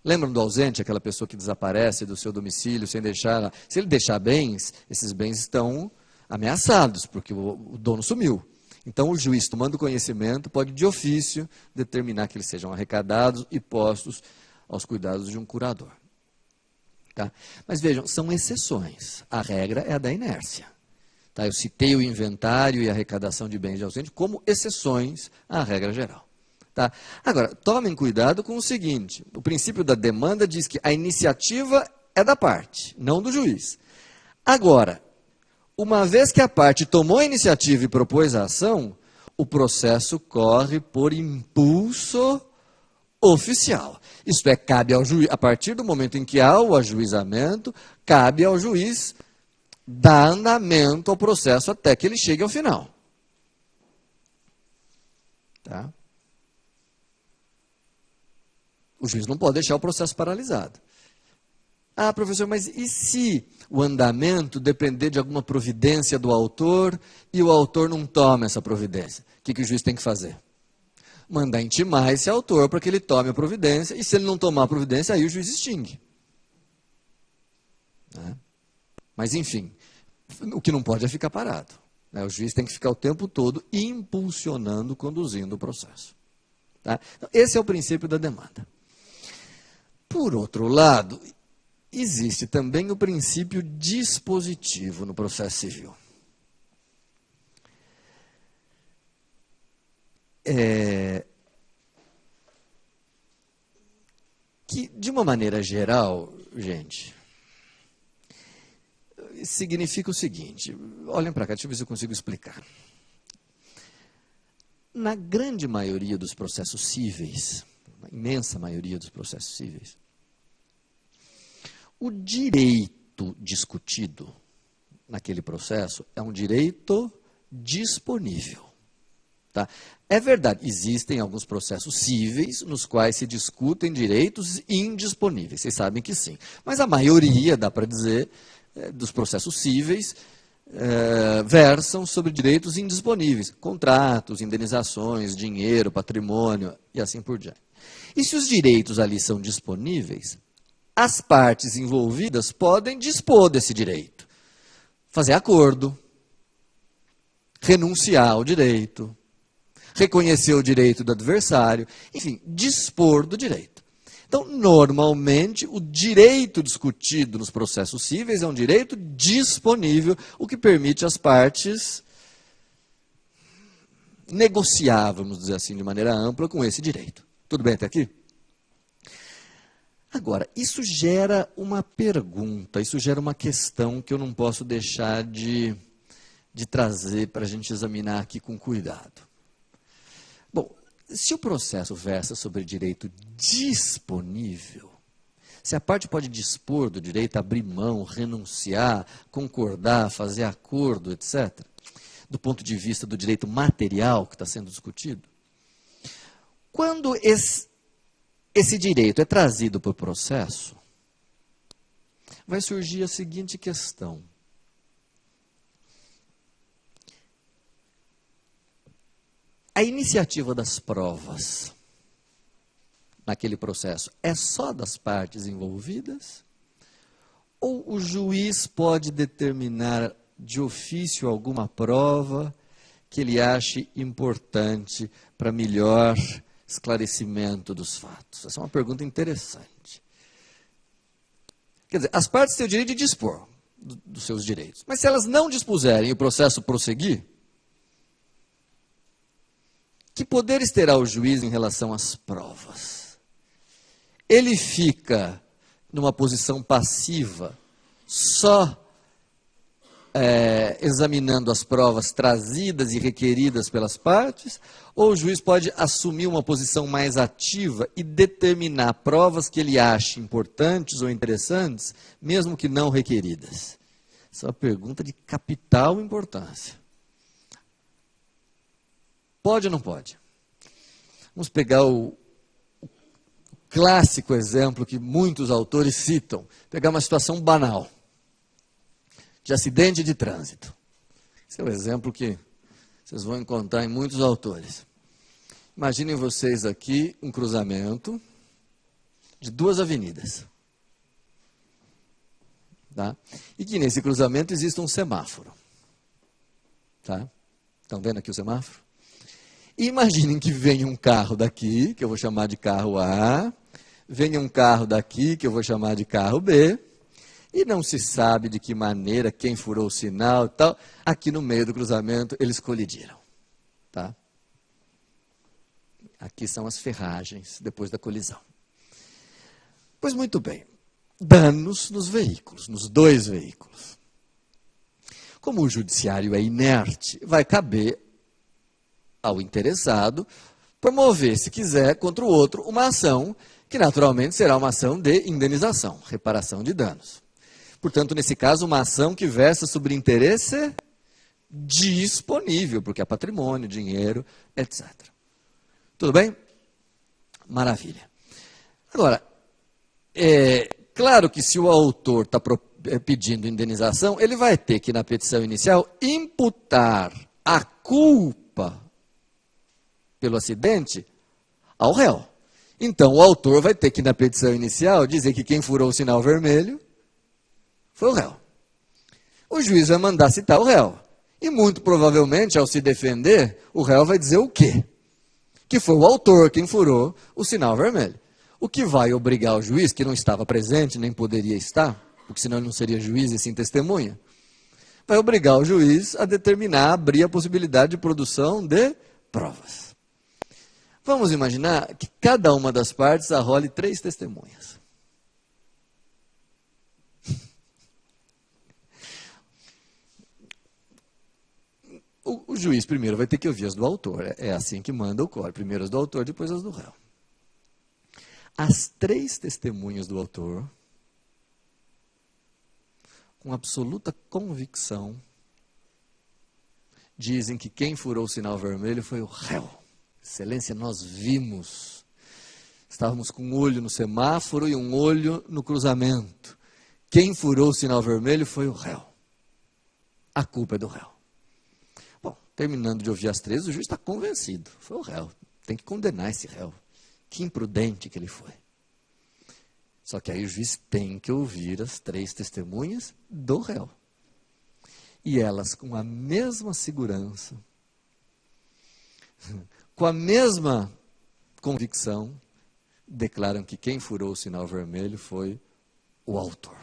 Lembram do ausente, aquela pessoa que desaparece do seu domicílio sem deixar... Se ele deixar bens, esses bens estão ameaçados, porque o dono sumiu. Então, o juiz, tomando conhecimento, pode, de ofício, determinar que eles sejam arrecadados e postos aos cuidados de um curador. Tá? Mas vejam, são exceções. A regra é a da inércia. Tá? Eu citei o inventário e a arrecadação de bens de ausente como exceções à regra geral. Tá? Agora, tomem cuidado com o seguinte: o princípio da demanda diz que a iniciativa é da parte, não do juiz. Agora, uma vez que a parte tomou a iniciativa e propôs a ação, o processo corre por impulso oficial. Isto é, cabe ao juiz, a partir do momento em que há o ajuizamento, cabe ao juiz dar andamento ao processo até que ele chegue ao final. Tá? O juiz não pode deixar o processo paralisado. Ah, professor, mas e se o andamento depender de alguma providência do autor e o autor não toma essa providência? O que o juiz tem que fazer? Mandar intimar esse autor para que ele tome a providência, e se ele não tomar a providência, aí o juiz extingue. Né? Mas, enfim, o que não pode é ficar parado. Né? O juiz tem que ficar o tempo todo impulsionando, conduzindo o processo. Tá? Então, esse é o princípio da demanda. Por outro lado, existe também o princípio dispositivo no processo civil. Que, de uma maneira geral, gente, significa o seguinte: olhem para cá, deixa eu ver se eu consigo explicar. Na grande maioria dos processos cíveis, na imensa maioria dos processos cíveis, o direito discutido naquele processo é um direito disponível. Tá? É verdade, existem alguns processos cíveis nos quais se discutem direitos indisponíveis, vocês sabem que sim. Mas a maioria, dá para dizer, dos processos cíveis versam sobre direitos indisponíveis, contratos, indenizações, dinheiro, patrimônio e assim por diante. E se os direitos ali são disponíveis, as partes envolvidas podem dispor desse direito, fazer acordo, renunciar ao direito, reconhecer o direito do adversário, enfim, dispor do direito. Então, normalmente, o direito discutido nos processos cíveis é um direito disponível, o que permite às partes negociar, vamos dizer assim, de maneira ampla com esse direito. Tudo bem até aqui? Agora, isso gera uma pergunta, isso gera uma questão que eu não posso deixar de trazer para a gente examinar aqui com cuidado. Bom, se o processo versa sobre direito disponível, se a parte pode dispor do direito, abrir mão, renunciar, concordar, fazer acordo, etc., do ponto de vista do direito material que está sendo discutido, quando esse direito é trazido para o processo, vai surgir a seguinte questão. A iniciativa das provas naquele processo é só das partes envolvidas? Ou o juiz pode determinar de ofício alguma prova que ele ache importante para melhor esclarecimento dos fatos? Essa é uma pergunta interessante. Quer dizer, as partes têm o direito de dispor dos seus direitos, mas se elas não dispuserem e o processo prosseguir, que poderes terá o juiz em relação às provas? Ele fica numa posição passiva, só examinando as provas trazidas e requeridas pelas partes, ou o juiz pode assumir uma posição mais ativa e determinar provas que ele ache importantes ou interessantes, mesmo que não requeridas? Essa é uma pergunta de capital importância. Pode ou não pode? Vamos pegar o clássico exemplo que muitos autores citam, pegar uma situação banal, de acidente de trânsito. Esse é o exemplo que vocês vão encontrar em muitos autores. Imaginem vocês aqui um cruzamento de duas avenidas. Tá? E que nesse cruzamento existe um semáforo. Tá? Estão vendo aqui o semáforo? E imaginem que venha um carro daqui, que eu vou chamar de carro A, venha um carro daqui, que eu vou chamar de carro B, e não se sabe de que maneira, quem furou o sinal e tal. Aqui no meio do cruzamento, eles colidiram. Tá? Aqui são as ferragens depois da colisão. Pois muito bem, danos nos veículos, nos dois veículos. Como o judiciário é inerte, vai caber ao interessado promover, se quiser, contra o outro, uma ação que naturalmente será uma ação de indenização, reparação de danos. Portanto, nesse caso, uma ação que versa sobre interesse disponível, porque é patrimônio, dinheiro, etc. Tudo bem? Maravilha. Agora, é claro que se o autor está pedindo indenização, ele vai ter que, na petição inicial, imputar a culpa pelo acidente ao réu. Então, o autor vai ter que, na petição inicial, dizer que quem furou o sinal vermelho foi o réu. O juiz vai mandar citar o réu. E, muito provavelmente, ao se defender, o réu vai dizer o quê? Que foi o autor quem furou o sinal vermelho. O que vai obrigar o juiz, que não estava presente, nem poderia estar, porque senão ele não seria juiz e sim testemunha, vai obrigar o juiz a determinar, abrir a possibilidade de produção de provas. Vamos imaginar que cada uma das partes arrole 3 testemunhas. O juiz primeiro vai ter que ouvir as do autor. É assim que manda o código. Primeiro as do autor, depois as do réu. As 3 testemunhas do autor, com absoluta convicção, dizem que quem furou o sinal vermelho foi o réu. Excelência, nós vimos. Estávamos com um olho no semáforo e um olho no cruzamento. Quem furou o sinal vermelho foi o réu. A culpa é do réu. Bom, terminando de ouvir as 3, o juiz está convencido. Foi o réu. Tem que condenar esse réu. Que imprudente que ele foi. Só que aí o juiz tem que ouvir as 3 testemunhas do réu. E elas, com a mesma segurança, com a mesma convicção, declaram que quem furou o sinal vermelho foi o autor.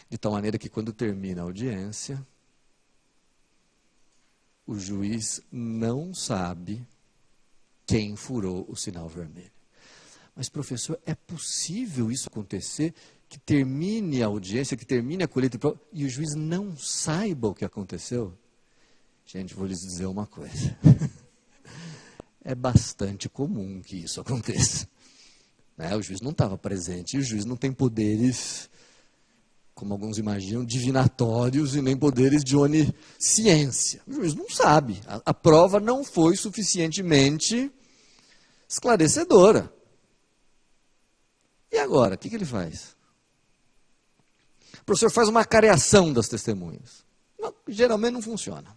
De tal maneira que quando termina a audiência, o juiz não sabe quem furou o sinal vermelho. Mas, professor, é possível isso acontecer? Que termine a audiência, que termine a colheita de provas, e o juiz não saiba o que aconteceu? Gente, vou lhes dizer uma coisa. É bastante comum que isso aconteça. O juiz não estava presente, e o juiz não tem poderes, como alguns imaginam, divinatórios e nem poderes de onisciência. O juiz não sabe. A prova não foi suficientemente esclarecedora. E agora, o que ele faz? O professor faz uma careação das testemunhas. Não, geralmente não funciona.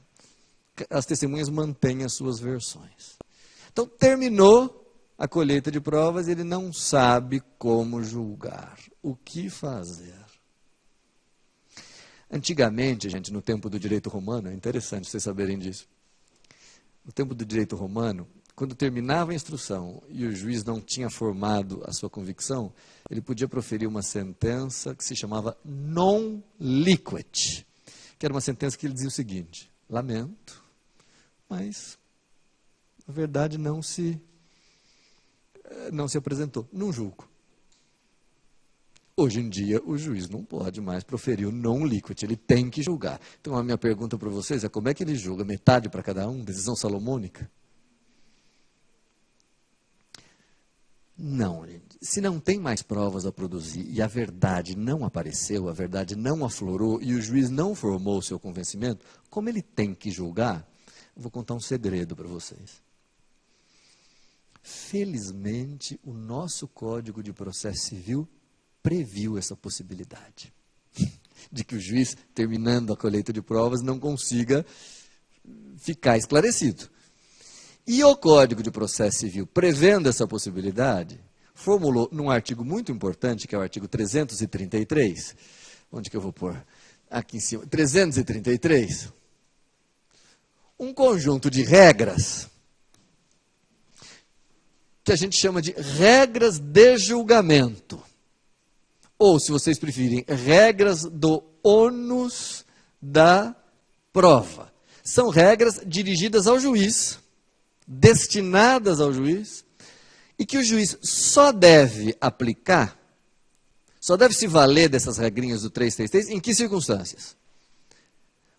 As testemunhas mantêm as suas versões. Então, terminou a colheita de provas, ele não sabe como julgar, o que fazer. Antigamente, gente, no tempo do direito romano, é interessante vocês saberem disso. No tempo do direito romano, quando terminava a instrução e o juiz não tinha formado a sua convicção, ele podia proferir uma sentença que se chamava non liquet, que era uma sentença que ele dizia o seguinte: lamento, mas a verdade não se apresentou, não julgo. Hoje em dia, o juiz não pode mais proferir o non liquet, ele tem que julgar. Então, a minha pergunta para vocês é: como é que ele julga? Metade para cada um? Decisão salomônica? Não, se não tem mais provas a produzir e a verdade não apareceu, a verdade não aflorou e o juiz não formou o seu convencimento, como ele tem que julgar? Eu vou contar um segredo para vocês. Felizmente, o nosso Código de Processo Civil previu essa possibilidade de que o juiz, terminando a colheita de provas, não consiga ficar esclarecido. E o Código de Processo Civil, prevendo essa possibilidade, formulou num artigo muito importante, que é o artigo 333, onde que eu vou pôr? Aqui em cima, 333, um conjunto de regras que a gente chama de regras de julgamento. Ou, se vocês preferirem, regras do ônus da prova. São regras dirigidas ao juiz, destinadas ao juiz, e que o juiz só deve aplicar, só deve se valer dessas regrinhas do 333, em que circunstâncias?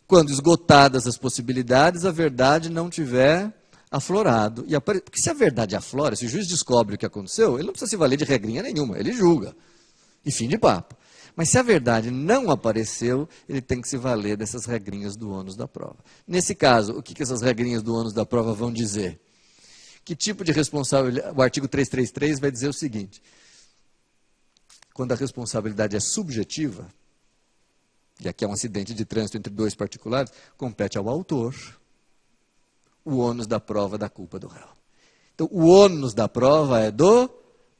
Quando esgotadas as possibilidades, a verdade não tiver aflorado. Porque se a verdade aflora, se o juiz descobre o que aconteceu, ele não precisa se valer de regrinha nenhuma, ele julga. E fim de papo. Mas se a verdade não apareceu, ele tem que se valer dessas regrinhas do ônus da prova. Nesse caso, o que essas regrinhas do ônus da prova vão dizer? Que tipo de responsabilidade? O artigo 333 vai dizer o seguinte: quando a responsabilidade é subjetiva, e aqui é um acidente de trânsito entre dois particulares, compete ao autor o ônus da prova da culpa do réu. Então, o ônus da prova é do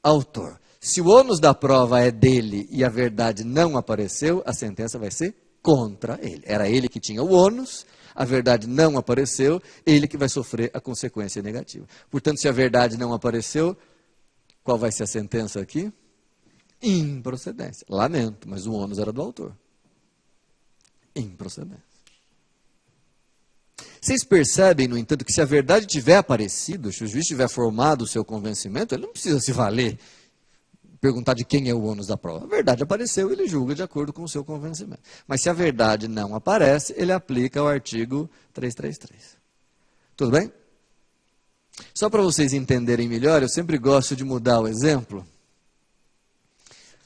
autor. Se o ônus da prova é dele e a verdade não apareceu, a sentença vai ser contra ele. Era ele que tinha o ônus, a verdade não apareceu, ele que vai sofrer a consequência negativa. Portanto, se a verdade não apareceu, qual vai ser a sentença aqui? Improcedência. Lamento, mas o ônus era do autor. Improcedência. Vocês percebem, no entanto, que se a verdade tiver aparecido, se o juiz tiver formado o seu convencimento, ele não precisa se valer, perguntar de quem é o ônus da prova. A verdade apareceu, ele julga de acordo com o seu convencimento. Mas se a verdade não aparece, ele aplica o artigo 333. Tudo bem? Só para vocês entenderem melhor, eu sempre gosto de mudar o exemplo.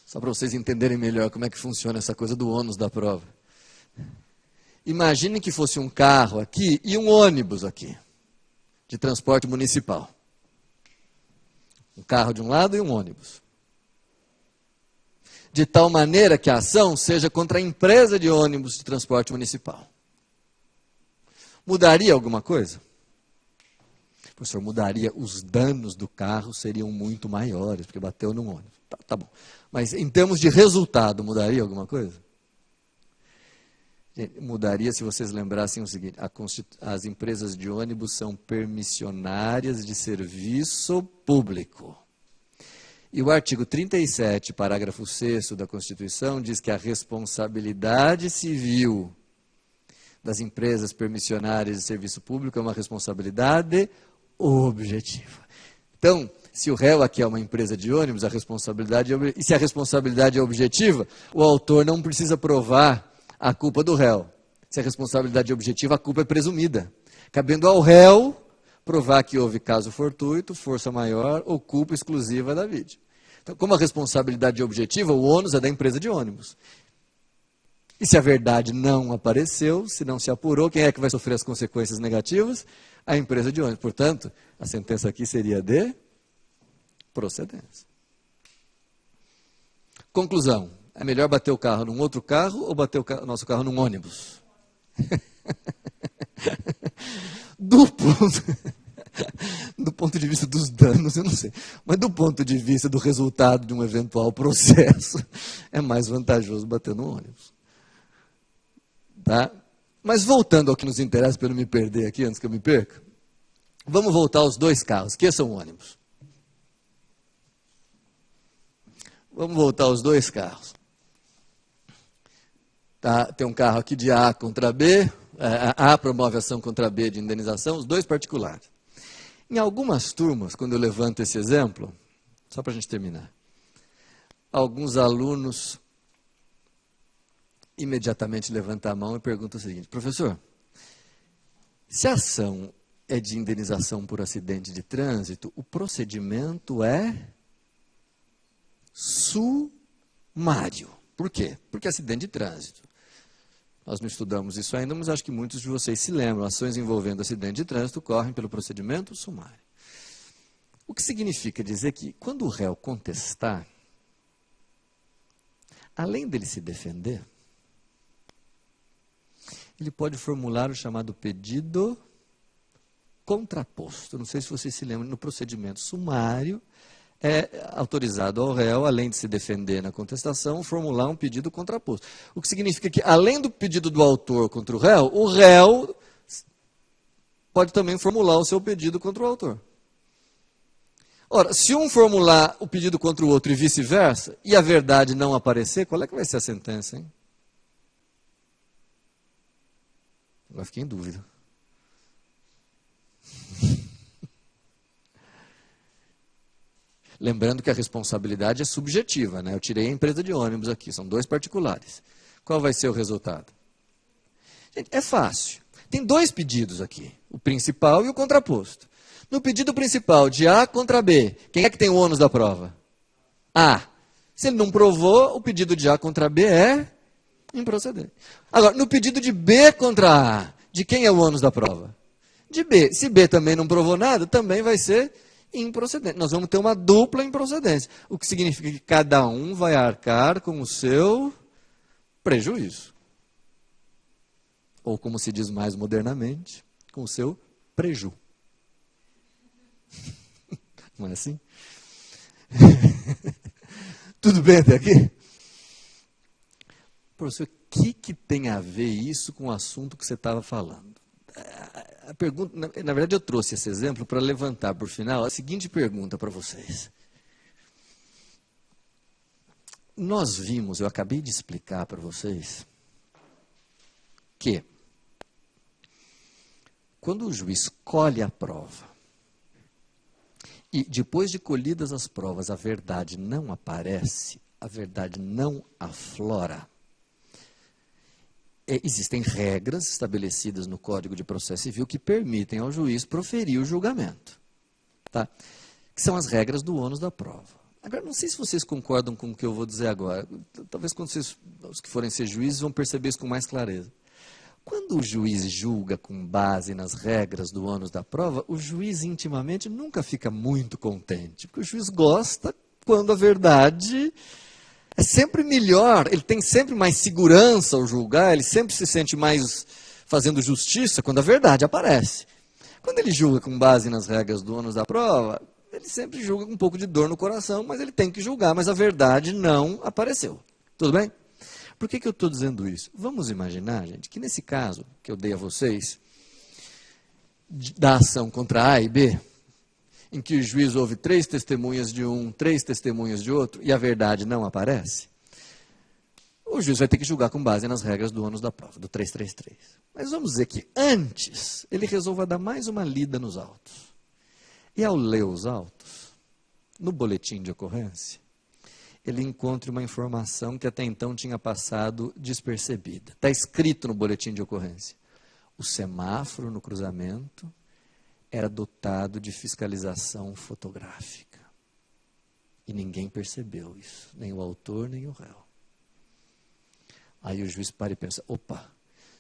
Só para vocês entenderem melhor como é que funciona essa coisa do ônus da prova. Imaginem que fosse um carro aqui e um ônibus aqui, de transporte municipal. Um carro de um lado e um ônibus. De tal maneira que a ação seja contra a empresa de ônibus de transporte municipal. Mudaria alguma coisa? Professor, mudaria, os danos do carro seriam muito maiores, porque bateu num ônibus. Tá bom. Mas em termos de resultado, mudaria alguma coisa? Mudaria se vocês lembrassem o seguinte: as empresas de ônibus são permissionárias de serviço público. E o artigo 37, parágrafo 6º da Constituição, diz que a responsabilidade civil das empresas permissionárias de serviço público é uma responsabilidade objetiva. Então, se o réu aqui é uma empresa de ônibus, a responsabilidade e se a responsabilidade é objetiva, o autor não precisa provar a culpa do réu. Se a responsabilidade é objetiva, a culpa é presumida, cabendo ao réu provar que houve caso fortuito, força maior ou culpa exclusiva da vítima. Então, como a responsabilidade é objetiva, o ônus é da empresa de ônibus. E se a verdade não apareceu, se não se apurou, quem é que vai sofrer as consequências negativas? A empresa de ônibus. Portanto, a sentença aqui seria de procedência. Conclusão: é melhor bater o carro num outro carro ou bater o nosso carro num ônibus? Do ponto de vista dos danos, eu não sei. Mas do ponto de vista do resultado de um eventual processo, é mais vantajoso bater no ônibus. Tá? Mas voltando ao que nos interessa, para eu não me perder aqui, antes que eu me perca, vamos voltar aos dois carros, que são ônibus. Vamos voltar aos dois carros. Tá? Tem um carro aqui de A contra B, A promove ação contra B de indenização, os dois particulares. Em algumas turmas, quando eu levanto esse exemplo, só para a gente terminar, alguns alunos imediatamente levantam a mão e perguntam o seguinte: professor, se a ação é de indenização por acidente de trânsito, o procedimento é sumário. Por quê? Porque é acidente de trânsito. Nós não estudamos isso ainda, mas acho que muitos de vocês se lembram. Ações envolvendo acidente de trânsito correm pelo procedimento sumário. O que significa dizer que, quando o réu contestar, além dele se defender, ele pode formular o chamado pedido contraposto. Não sei se vocês se lembram, no procedimento sumário, é autorizado ao réu, além de se defender na contestação, formular um pedido contraposto. O que significa que, além do pedido do autor contra o réu pode também formular o seu pedido contra o autor. Ora, se um formular o pedido contra o outro e vice-versa, e a verdade não aparecer, qual é que vai ser a sentença, hein? Agora fiquei em dúvida. Lembrando que a responsabilidade é subjetiva, né? Eu tirei a empresa de ônibus aqui, são dois particulares. Qual vai ser o resultado? Gente, é fácil. Tem dois pedidos aqui, o principal e o contraposto. No pedido principal, de A contra B, quem é que tem o ônus da prova? A. Se ele não provou, o pedido de A contra B é improcedente. Agora, no pedido de B contra A, de quem é o ônus da prova? De B. Se B também não provou nada, também vai ser improcedente. Nós vamos ter uma dupla improcedência, o que significa que cada um vai arcar com o seu prejuízo. Ou, como se diz mais modernamente, com o seu preju. Não é assim? Tudo bem até aqui? Professor, o que tem a ver isso com o assunto que você estava falando? A pergunta, na verdade, eu trouxe esse exemplo para levantar, por final, a seguinte pergunta para vocês. Nós vimos, eu acabei de explicar para vocês, que quando o juiz colhe a prova, e depois de colhidas as provas, a verdade não aparece, a verdade não aflora, existem regras estabelecidas no Código de Processo Civil que permitem ao juiz proferir o julgamento, tá? Que são as regras do ônus da prova. Agora, não sei se vocês concordam com o que eu vou dizer agora. Talvez quando os que forem ser juízes vão perceber isso com mais clareza. Quando o juiz julga com base nas regras do ônus da prova, o juiz intimamente nunca fica muito contente, porque o juiz gosta quando a verdade é sempre melhor, ele tem sempre mais segurança ao julgar, ele sempre se sente mais fazendo justiça quando a verdade aparece. Quando ele julga com base nas regras do ônus da prova, ele sempre julga com um pouco de dor no coração, mas ele tem que julgar, mas a verdade não apareceu. Tudo bem? Por que eu estou dizendo isso? Vamos imaginar, gente, que nesse caso que eu dei a vocês, da ação contra A e B, em que o juiz ouve 3 testemunhas de um, 3 testemunhas de outro, e a verdade não aparece, o juiz vai ter que julgar com base nas regras do ônus da prova, do 333. Mas vamos dizer que antes ele resolva dar mais uma lida nos autos. E ao ler os autos, no boletim de ocorrência, ele encontre uma informação que até então tinha passado despercebida. Está escrito no boletim de ocorrência. O semáforo no cruzamento era dotado de fiscalização fotográfica. E ninguém percebeu isso, nem o autor, nem o réu. Aí o juiz para e pensa, opa,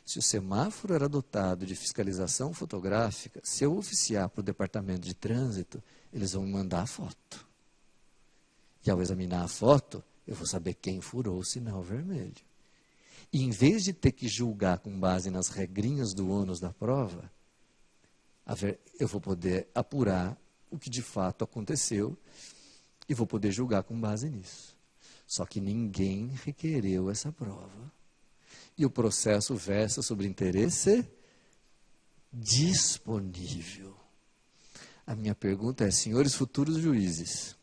se o semáforo era dotado de fiscalização fotográfica, se eu oficiar para o departamento de trânsito, eles vão me mandar a foto. E ao examinar a foto, eu vou saber quem furou o sinal vermelho. E em vez de ter que julgar com base nas regrinhas do ônus da prova, eu vou poder apurar o que de fato aconteceu e vou poder julgar com base nisso. Só que ninguém requereu essa prova. E o processo versa sobre interesse disponível. A minha pergunta é, senhores futuros juízes,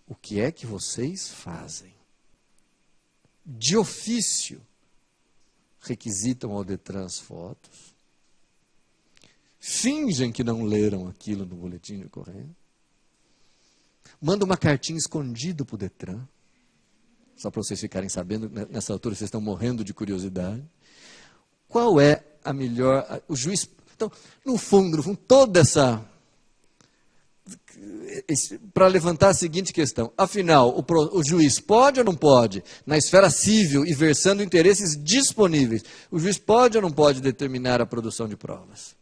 o que é que vocês fazem? De ofício, requisitam ao Detran as fotos, fingem que não leram aquilo no boletim de ocorrência, mandam uma cartinha escondida para o Detran, só para vocês ficarem sabendo, nessa altura vocês estão morrendo de curiosidade. Qual é a melhor... O juiz... Então, no fundo, toda essa... Para levantar a seguinte questão, afinal, o juiz pode ou não pode, na esfera civil e versando interesses disponíveis, o juiz pode ou não pode determinar a produção de provas?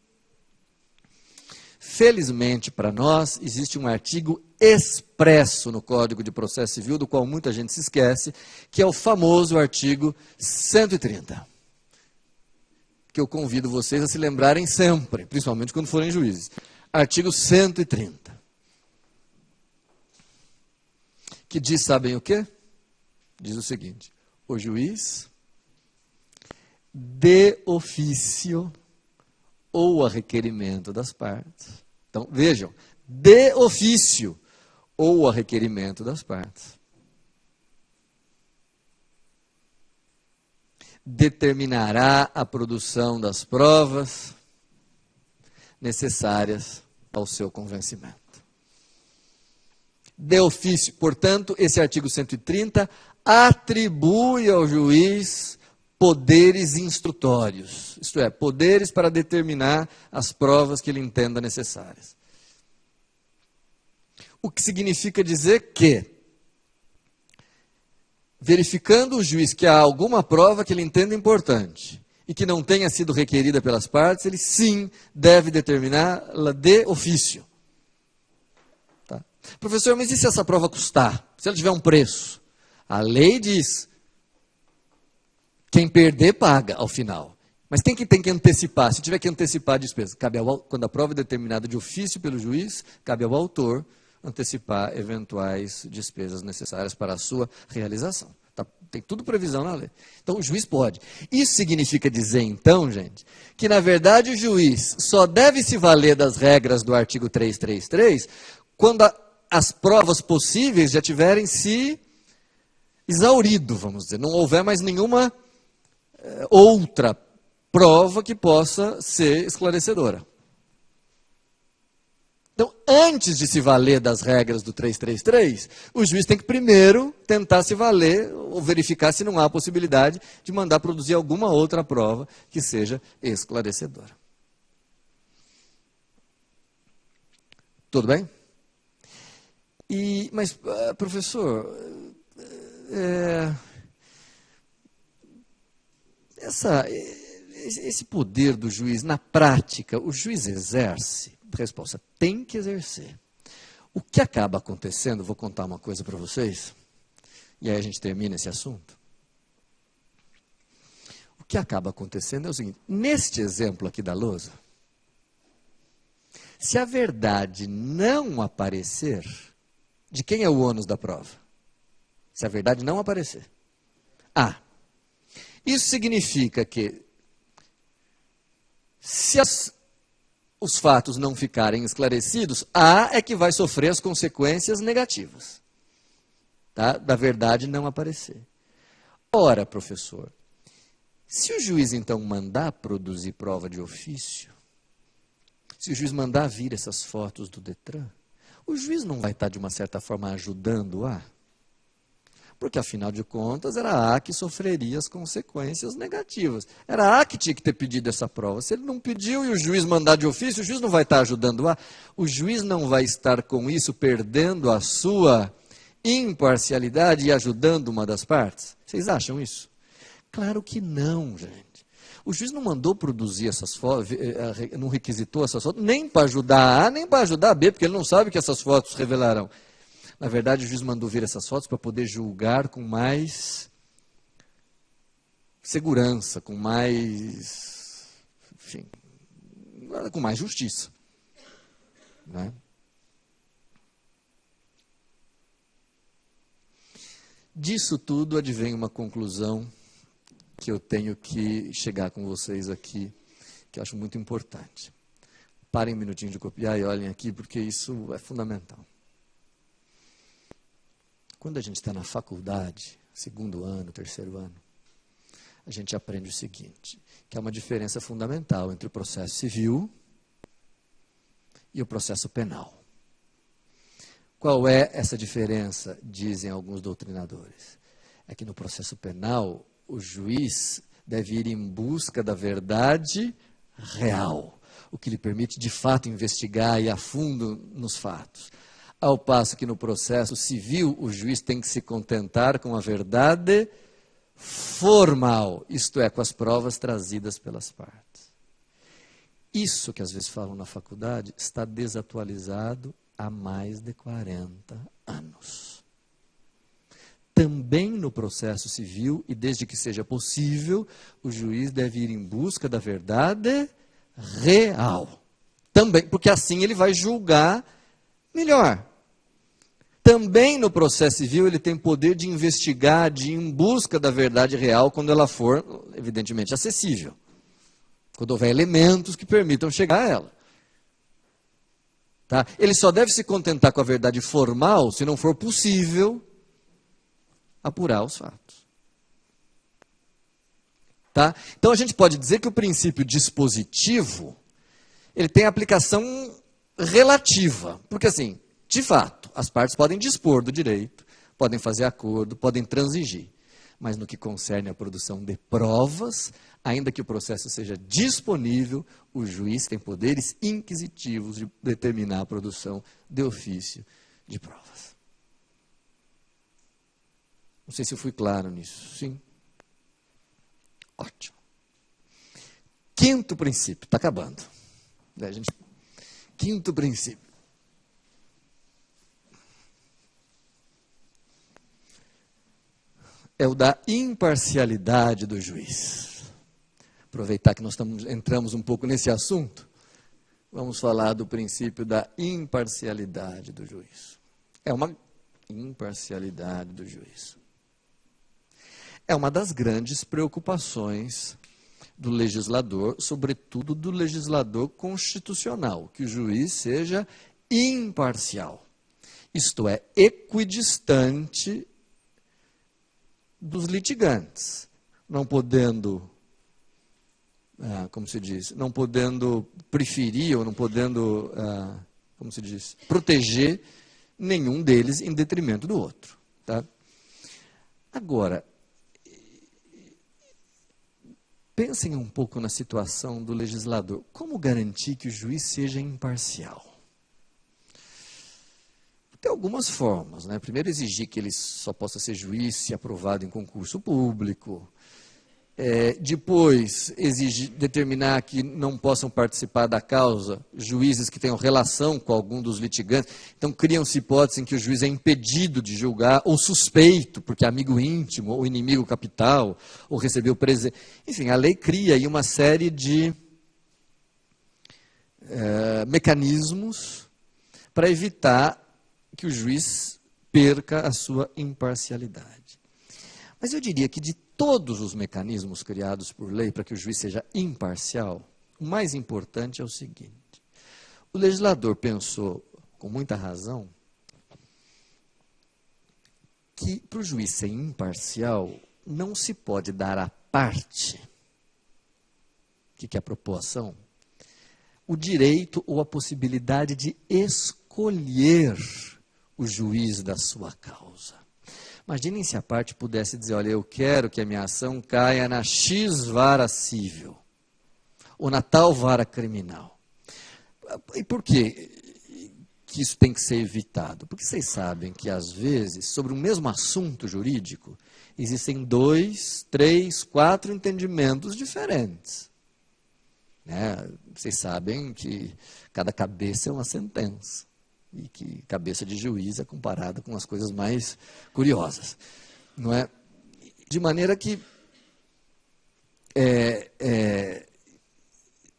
Felizmente para nós, existe um artigo expresso no Código de Processo Civil, do qual muita gente se esquece, que é o famoso artigo 130. Que eu convido vocês a se lembrarem sempre, principalmente quando forem juízes. Artigo 130. Que diz, sabem o quê? Diz o seguinte, o juiz, de ofício ou a requerimento das partes. Então, vejam, de ofício ou a requerimento das partes, determinará a produção das provas necessárias ao seu convencimento. De ofício, portanto, esse artigo 130 atribui ao juiz poderes instrutórios, isto é, poderes para determinar as provas que ele entenda necessárias. O que significa dizer que, verificando o juiz que há alguma prova que ele entenda importante e que não tenha sido requerida pelas partes, ele sim deve determiná-la de ofício. Tá? Professor, mas e se essa prova custar? Se ela tiver um preço? A lei diz... Quem perder, paga ao final. Mas tem que antecipar. Se tiver que antecipar a despesa, quando a prova é determinada de ofício pelo juiz, cabe ao autor antecipar eventuais despesas necessárias para a sua realização. Tá? Tem tudo previsão na lei. Então, o juiz pode. Isso significa dizer, então, gente, que, na verdade, o juiz só deve se valer das regras do artigo 333 quando as provas possíveis já tiverem se exaurido, vamos dizer. Não houver mais nenhuma... outra prova que possa ser esclarecedora. Então, antes de se valer das regras do 333, o juiz tem que primeiro tentar se valer ou verificar se não há possibilidade de mandar produzir alguma outra prova que seja esclarecedora. Tudo bem? Mas, professor, esse poder do juiz, na prática, o juiz exerce? Resposta, tem que exercer. O que acaba acontecendo, vou contar uma coisa para vocês, e aí a gente termina esse assunto. O que acaba acontecendo é o seguinte, neste exemplo aqui da lousa, se a verdade não aparecer, de quem é o ônus da prova? Se a verdade não aparecer. Isso significa que, se os fatos não ficarem esclarecidos, A é que vai sofrer as consequências negativas, tá? Da verdade não aparecer. Ora, professor, se o juiz então mandar produzir prova de ofício, se o juiz mandar vir essas fotos do Detran, o juiz não vai estar, de uma certa forma, ajudando A? Porque, afinal de contas, era A que sofreria as consequências negativas. Era A que tinha que ter pedido essa prova. Se ele não pediu e o juiz mandar de ofício, o juiz não vai estar ajudando A. O juiz não vai estar, com isso, perdendo a sua imparcialidade e ajudando uma das partes? Vocês acham isso? Claro que não, gente. O juiz não mandou produzir essas fotos, não requisitou essas fotos, nem para ajudar A, nem para ajudar B, porque ele não sabe o que essas fotos revelarão. Na verdade, o juiz mandou vir essas fotos para poder julgar com mais segurança, com mais, enfim, com mais justiça, né? Disso tudo advém uma conclusão que eu tenho que chegar com vocês aqui, que eu acho muito importante. Parem um minutinho de copiar e olhem aqui, porque isso é fundamental. Quando a gente está na faculdade, segundo ano, terceiro ano, a gente aprende o seguinte, que há uma diferença fundamental entre o processo civil e o processo penal. Qual é essa diferença, dizem alguns doutrinadores? É que no processo penal, o juiz deve ir em busca da verdade real, o que lhe permite, de fato, investigar e ir a fundo nos fatos. Ao passo que no processo civil, o juiz tem que se contentar com a verdade formal, isto é, com as provas trazidas pelas partes. Isso que às vezes falam na faculdade está desatualizado há mais de 40 anos. Também no processo civil, e desde que seja possível, o juiz deve ir em busca da verdade real. Também, porque assim ele vai julgar melhor. Também no processo civil ele tem poder de investigar, de ir em busca da verdade real, quando ela for, evidentemente, acessível. Quando houver elementos que permitam chegar a ela. Tá? Ele só deve se contentar com a verdade formal se não for possível apurar os fatos. Tá? Então a gente pode dizer que o princípio dispositivo ele tem aplicação relativa. Porque assim, de fato, as partes podem dispor do direito, podem fazer acordo, podem transigir. Mas no que concerne à produção de provas, ainda que o processo seja disponível, o juiz tem poderes inquisitivos de determinar a produção de ofício de provas. Não sei se eu fui claro nisso. Sim? Ótimo. Quinto princípio, está acabando. Quinto princípio. É o da imparcialidade do juiz. Aproveitar que nós entramos um pouco nesse assunto, vamos falar do princípio da imparcialidade do juiz. É uma imparcialidade do juiz. É uma das grandes preocupações do legislador, sobretudo do legislador constitucional, que o juiz seja imparcial. Isto é, equidistante dos litigantes, não podendo, como se diz, não podendo preferir ou não podendo, como se diz, proteger nenhum deles em detrimento do outro. Tá? Agora, pensem um pouco na situação do legislador. Como garantir que o juiz seja imparcial? Tem algumas formas, né? Primeiro, exigir que ele só possa ser juiz se aprovado em concurso público. Depois, determinar que não possam participar da causa juízes que tenham relação com algum dos litigantes. Então, criam-se hipóteses em que o juiz é impedido de julgar, ou suspeito, porque é amigo íntimo, ou inimigo capital, ou recebeu presente. Enfim, a lei cria aí uma série de mecanismos para evitar que o juiz perca a sua imparcialidade. Mas eu diria que de todos os mecanismos criados por lei para que o juiz seja imparcial, o mais importante é o seguinte: o legislador pensou, com muita razão, que para o juiz ser imparcial, não se pode dar à parte, o que é a proporção, o direito ou a possibilidade de escolher o juiz da sua causa. Imaginem se a parte pudesse dizer, olha, eu quero que a minha ação caia na X vara civil, ou na tal vara criminal. E por quê que isso tem que ser evitado? Porque vocês sabem que, às vezes, sobre o mesmo assunto jurídico, existem 2, 3, 4 entendimentos diferentes. Né? Vocês sabem que cada cabeça é uma sentença, e que cabeça de juiz é comparada com as coisas mais curiosas. Não é? De maneira que,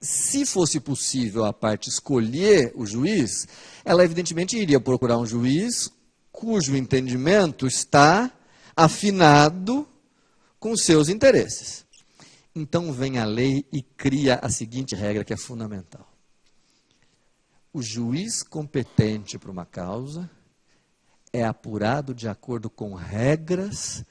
se fosse possível a parte escolher o juiz, ela evidentemente iria procurar um juiz cujo entendimento está afinado com os seus interesses. Então vem a lei e cria a seguinte regra que é fundamental. O juiz competente para uma causa é apurado de acordo com regras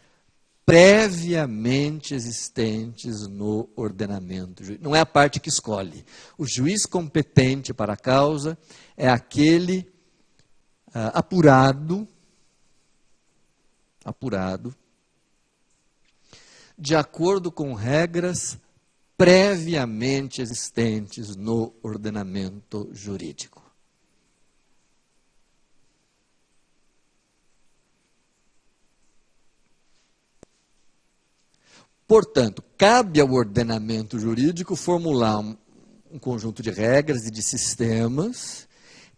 previamente existentes no ordenamento jurídico. Não é a parte que escolhe. O juiz competente para a causa é aquele apurado de acordo com regras previamente existentes no ordenamento jurídico. Portanto, cabe ao ordenamento jurídico formular um conjunto de regras e de sistemas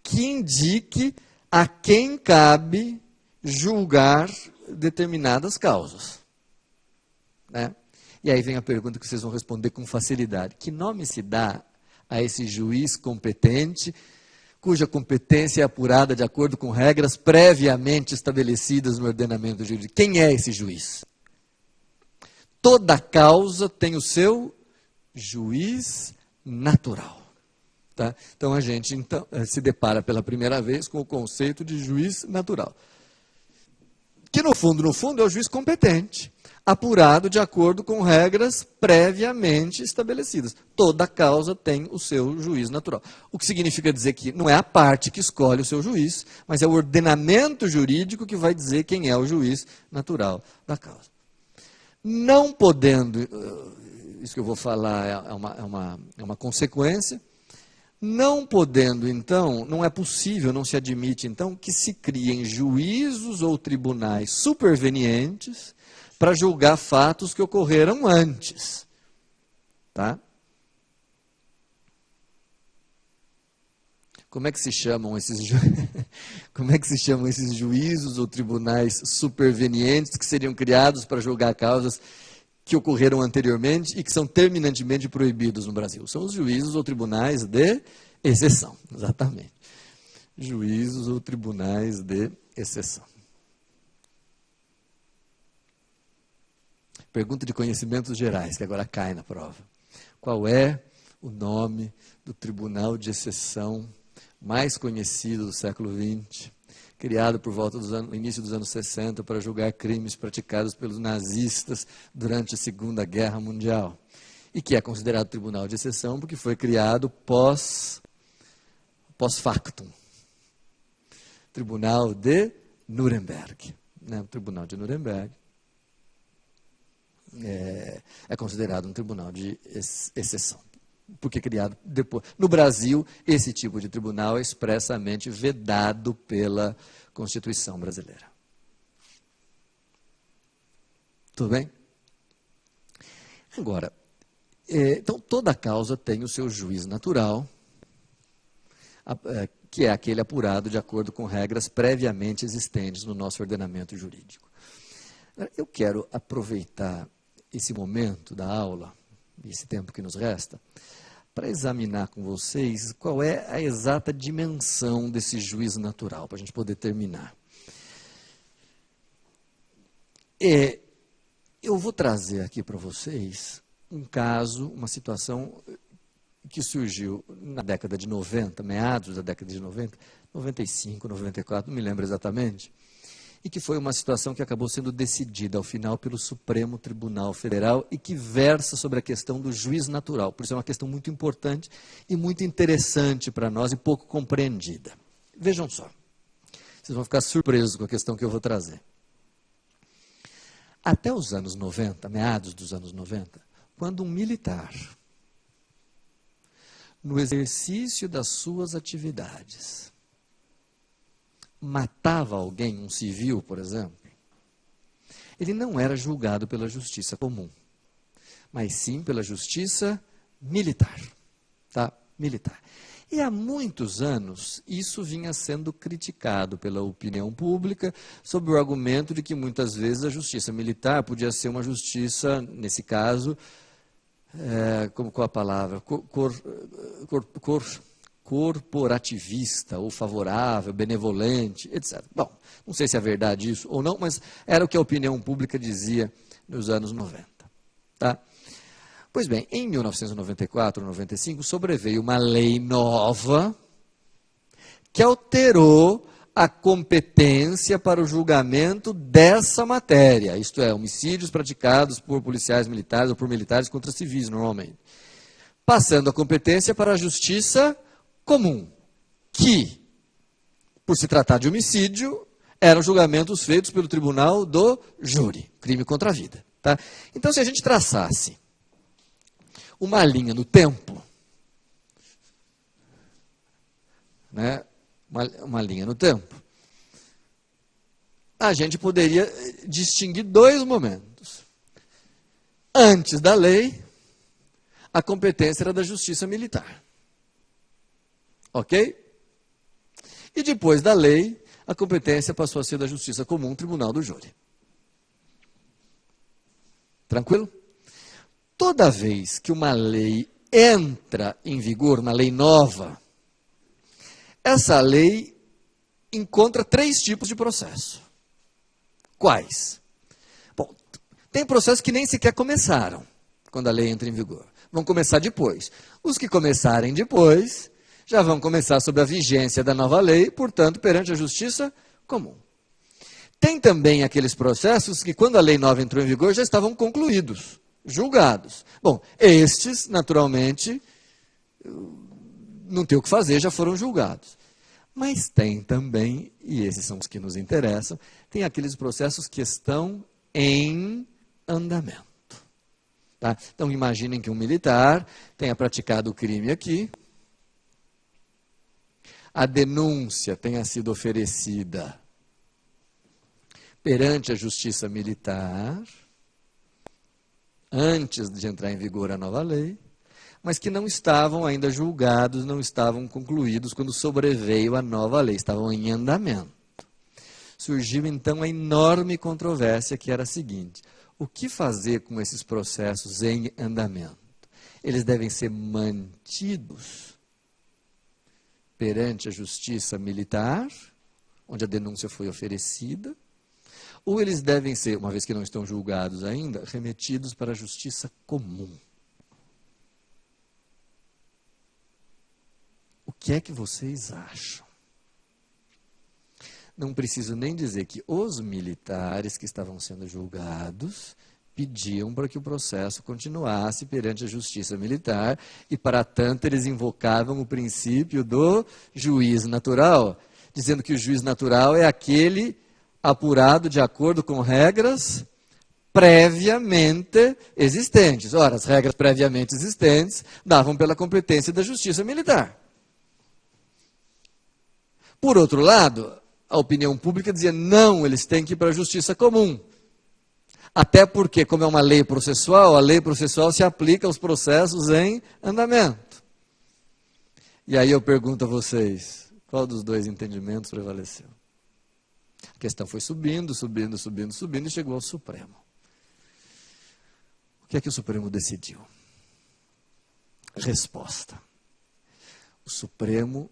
que indique a quem cabe julgar determinadas causas. Né? E aí vem a pergunta que vocês vão responder com facilidade. Que nome se dá a esse juiz competente, cuja competência é apurada de acordo com regras previamente estabelecidas no ordenamento jurídico? Quem é esse juiz? Toda causa tem o seu juiz natural. Tá? Então, a gente se depara pela primeira vez com o conceito de juiz natural. Que, no fundo, é o juiz competente, apurado de acordo com regras previamente estabelecidas. Toda causa tem o seu juiz natural. O que significa dizer que não é a parte que escolhe o seu juiz, mas é o ordenamento jurídico que vai dizer quem é o juiz natural da causa. Não podendo, isso que eu vou falar é uma consequência, não podendo, então, não é possível, não se admite, então, que se criem juízos ou tribunais supervenientes para julgar fatos que ocorreram antes. Tá? Como é que se chamam esses juízos ou tribunais supervenientes que seriam criados para julgar causas que ocorreram anteriormente e que são terminantemente proibidos no Brasil? São os juízos ou tribunais de exceção, exatamente. Juízos ou tribunais de exceção. Pergunta de conhecimentos gerais, que agora cai na prova. Qual é o nome do tribunal de exceção mais conhecido do século XX, criado por volta do início dos anos 60 para julgar crimes praticados pelos nazistas durante a Segunda Guerra Mundial? E que é considerado tribunal de exceção porque foi criado pós-factum. Tribunal de Nuremberg. Né? O Tribunal de Nuremberg é considerado um tribunal de exceção. Porque criado depois. No Brasil, esse tipo de tribunal é expressamente vedado pela Constituição brasileira. Tudo bem? Agora, então toda causa tem o seu juiz natural, que é aquele apurado de acordo com regras previamente existentes no nosso ordenamento jurídico. Eu quero aproveitar esse momento da aula, esse tempo que nos resta, para examinar com vocês qual é a exata dimensão desse juiz natural, para a gente poder terminar. Eu vou trazer aqui para vocês um caso, uma situação que surgiu na década de 90, meados da década de 90, 95, 94, não me lembro exatamente, e que foi uma situação que acabou sendo decidida ao final pelo Supremo Tribunal Federal e que versa sobre a questão do juiz natural. Por isso é uma questão muito importante e muito interessante para nós e pouco compreendida. Vejam só, vocês vão ficar surpresos com a questão que eu vou trazer. Até os anos 90, meados dos anos 90, quando um militar, no exercício das suas atividades, matava alguém, um civil, por exemplo, ele não era julgado pela justiça comum, mas sim pela justiça militar. Tá? Militar. E há muitos anos, isso vinha sendo criticado pela opinião pública, sob o argumento de que muitas vezes a justiça militar podia ser uma justiça, nesse caso, qual a palavra? Corporativista, ou favorável, benevolente, etc. Bom, não sei se é verdade isso ou não, mas era o que a opinião pública dizia nos anos 90. Tá? Pois bem, em 1994, 95, sobreveio uma lei nova que alterou a competência para o julgamento dessa matéria, isto é, homicídios praticados por policiais militares ou por militares contra civis, normalmente, passando a competência para a justiça comum, que, por se tratar de homicídio, eram julgamentos feitos pelo tribunal do júri, crime contra a vida. Tá? Então, se a gente traçasse uma linha no tempo, né? Uma linha no tempo, a gente poderia distinguir dois momentos. Antes da lei, a competência era da justiça militar. Ok? E depois da lei, a competência passou a ser da justiça comum, tribunal do júri. Tranquilo? Toda vez que uma lei entra em vigor, uma lei nova, essa lei encontra três tipos de processo. Quais? Bom, tem processos que nem sequer começaram quando a lei entra em vigor. Vão começar depois. Os que começarem depois já vão começar sob a vigência da nova lei, portanto, perante a justiça comum. Tem também aqueles processos que, quando a lei nova entrou em vigor, já estavam concluídos, julgados. Bom, estes, naturalmente, não tem o que fazer, já foram julgados. Mas tem também, e esses são os que nos interessam, tem aqueles processos que estão em andamento. Tá? Então, imaginem que um militar tenha praticado o crime aqui, a denúncia tenha sido oferecida perante a justiça militar, antes de entrar em vigor a nova lei, mas que não estavam ainda julgados, não estavam concluídos quando sobreveio a nova lei, estavam em andamento. Surgiu então a enorme controvérsia que era a seguinte: o que fazer com esses processos em andamento? Eles devem ser mantidos perante a justiça militar, onde a denúncia foi oferecida, ou eles devem ser, uma vez que não estão julgados ainda, remetidos para a justiça comum? O que é que vocês acham? Não preciso nem dizer que os militares que estavam sendo julgados pediam para que o processo continuasse perante a justiça militar e, para tanto, eles invocavam o princípio do juiz natural, dizendo que o juiz natural é aquele apurado de acordo com regras previamente existentes. Ora, as regras previamente existentes davam pela competência da justiça militar. Por outro lado, a opinião pública dizia, não, eles têm que ir para a justiça comum. Até porque, como é uma lei processual, a lei processual se aplica aos processos em andamento. E aí eu pergunto a vocês, qual dos dois entendimentos prevaleceu? A questão foi subindo, subindo, subindo, subindo e chegou ao Supremo. O que é que o Supremo decidiu? Resposta. O Supremo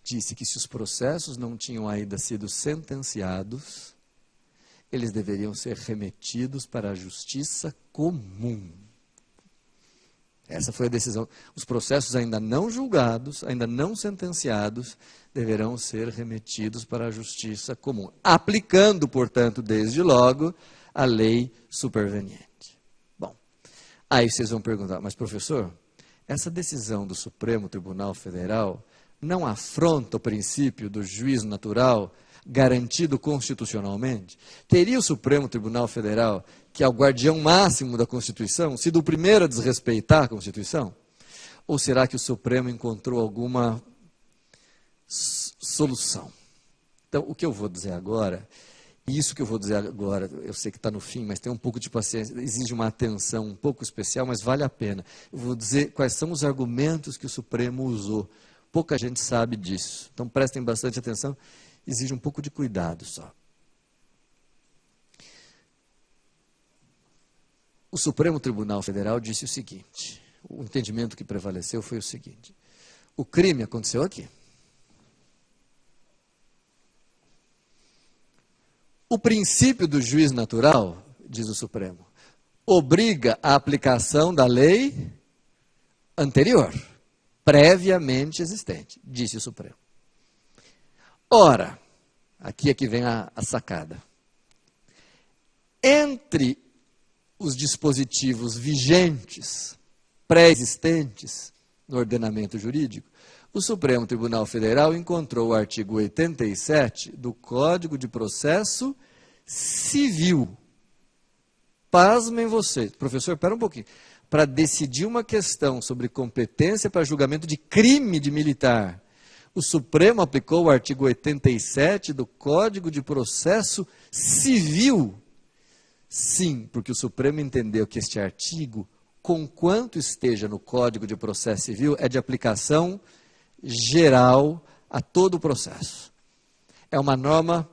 disse que se os processos não tinham ainda sido sentenciados, eles deveriam ser remetidos para a justiça comum. Essa foi a decisão. Os processos ainda não julgados, ainda não sentenciados, deverão ser remetidos para a justiça comum, aplicando, portanto, desde logo, a lei superveniente. Bom, aí vocês vão perguntar, mas professor, essa decisão do Supremo Tribunal Federal não afronta o princípio do juízo natural garantido constitucionalmente? Teria o Supremo Tribunal Federal, que é o guardião máximo da Constituição, sido o primeiro a desrespeitar a Constituição? Ou será que o Supremo encontrou alguma solução? Então, o que eu vou dizer agora, e isso que eu vou dizer agora, eu sei que está no fim, mas tem um pouco de paciência, exige uma atenção um pouco especial, mas vale a pena. Eu vou dizer quais são os argumentos que o Supremo usou. Pouca gente sabe disso, então prestem bastante atenção. Exige um pouco de cuidado só. O Supremo Tribunal Federal disse o seguinte, o entendimento que prevaleceu foi o seguinte: o crime aconteceu aqui. O princípio do juízo natural, diz o Supremo, obriga a aplicação da lei anterior, previamente existente, disse o Supremo. Ora, aqui é que vem a sacada. Entre os dispositivos vigentes, pré-existentes no ordenamento jurídico, o Supremo Tribunal Federal encontrou o artigo 87 do Código de Processo Civil. Pasmem vocês. Professor, espera um pouquinho. Para decidir uma questão sobre competência para julgamento de crime de militar, o Supremo aplicou o artigo 87 do Código de Processo Civil. Sim, porque o Supremo entendeu que este artigo, conquanto esteja no Código de Processo Civil, é de aplicação geral a todo o processo. É uma norma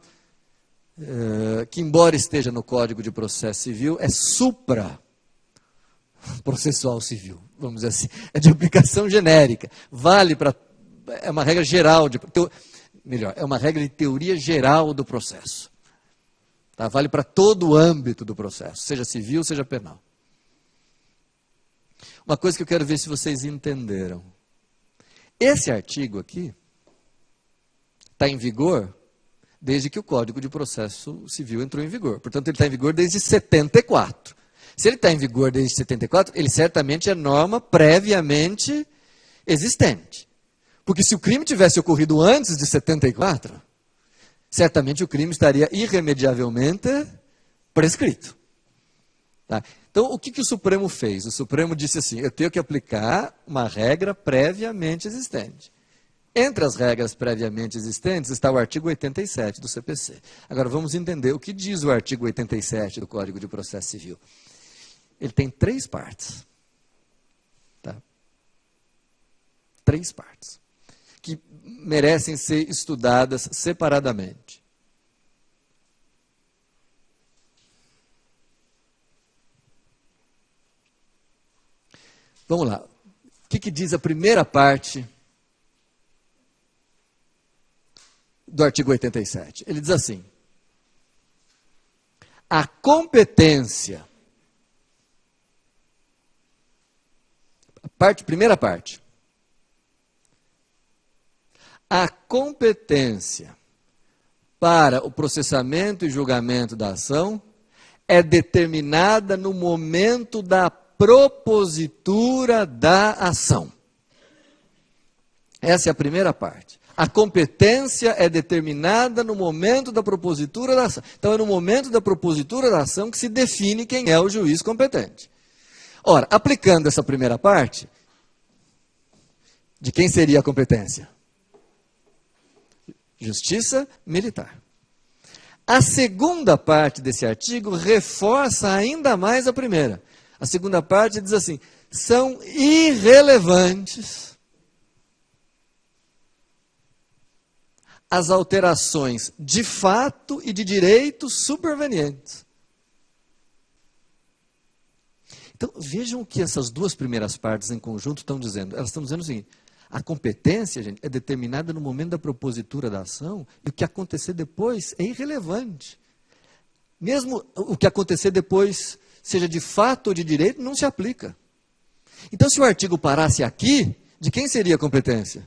que, embora esteja no Código de Processo Civil, é supra-processual civil, vamos dizer assim. É de aplicação genérica. Vale para... É uma regra geral, é uma regra de teoria geral do processo. Tá? Vale para todo o âmbito do processo, seja civil, seja penal. Uma coisa que eu quero ver se vocês entenderam. Esse artigo aqui está em vigor desde que o Código de Processo Civil entrou em vigor. Portanto, ele está em vigor desde 74. Se ele está em vigor desde 74, ele certamente é norma previamente existente. Porque se o crime tivesse ocorrido antes de 74, certamente o crime estaria irremediavelmente prescrito. Tá? Então, o que o Supremo fez? O Supremo disse assim, eu tenho que aplicar uma regra previamente existente. Entre as regras previamente existentes está o artigo 87 do CPC. Agora, vamos entender o que diz o artigo 87 do Código de Processo Civil. Ele tem 3 partes. Tá? 3 partes. Que merecem ser estudadas separadamente. Vamos lá. O que diz a primeira parte do artigo 87? Ele diz assim: a competência, primeira parte, a competência para o processamento e julgamento da ação é determinada no momento da propositura da ação. Essa é a primeira parte. A competência é determinada no momento da propositura da ação. Então, é no momento da propositura da ação que se define quem é o juiz competente. Ora, aplicando essa primeira parte, de quem seria a competência? Justiça militar. A segunda parte desse artigo reforça ainda mais a primeira. A segunda parte diz assim: são irrelevantes as alterações de fato e de direito supervenientes. Então, vejam o que essas duas primeiras partes em conjunto estão dizendo. Elas estão dizendo o seguinte: a competência, gente, é determinada no momento da propositura da ação, e o que acontecer depois é irrelevante. Mesmo o que acontecer depois, seja de fato ou de direito, não se aplica. Então, se o artigo parasse aqui, de quem seria a competência?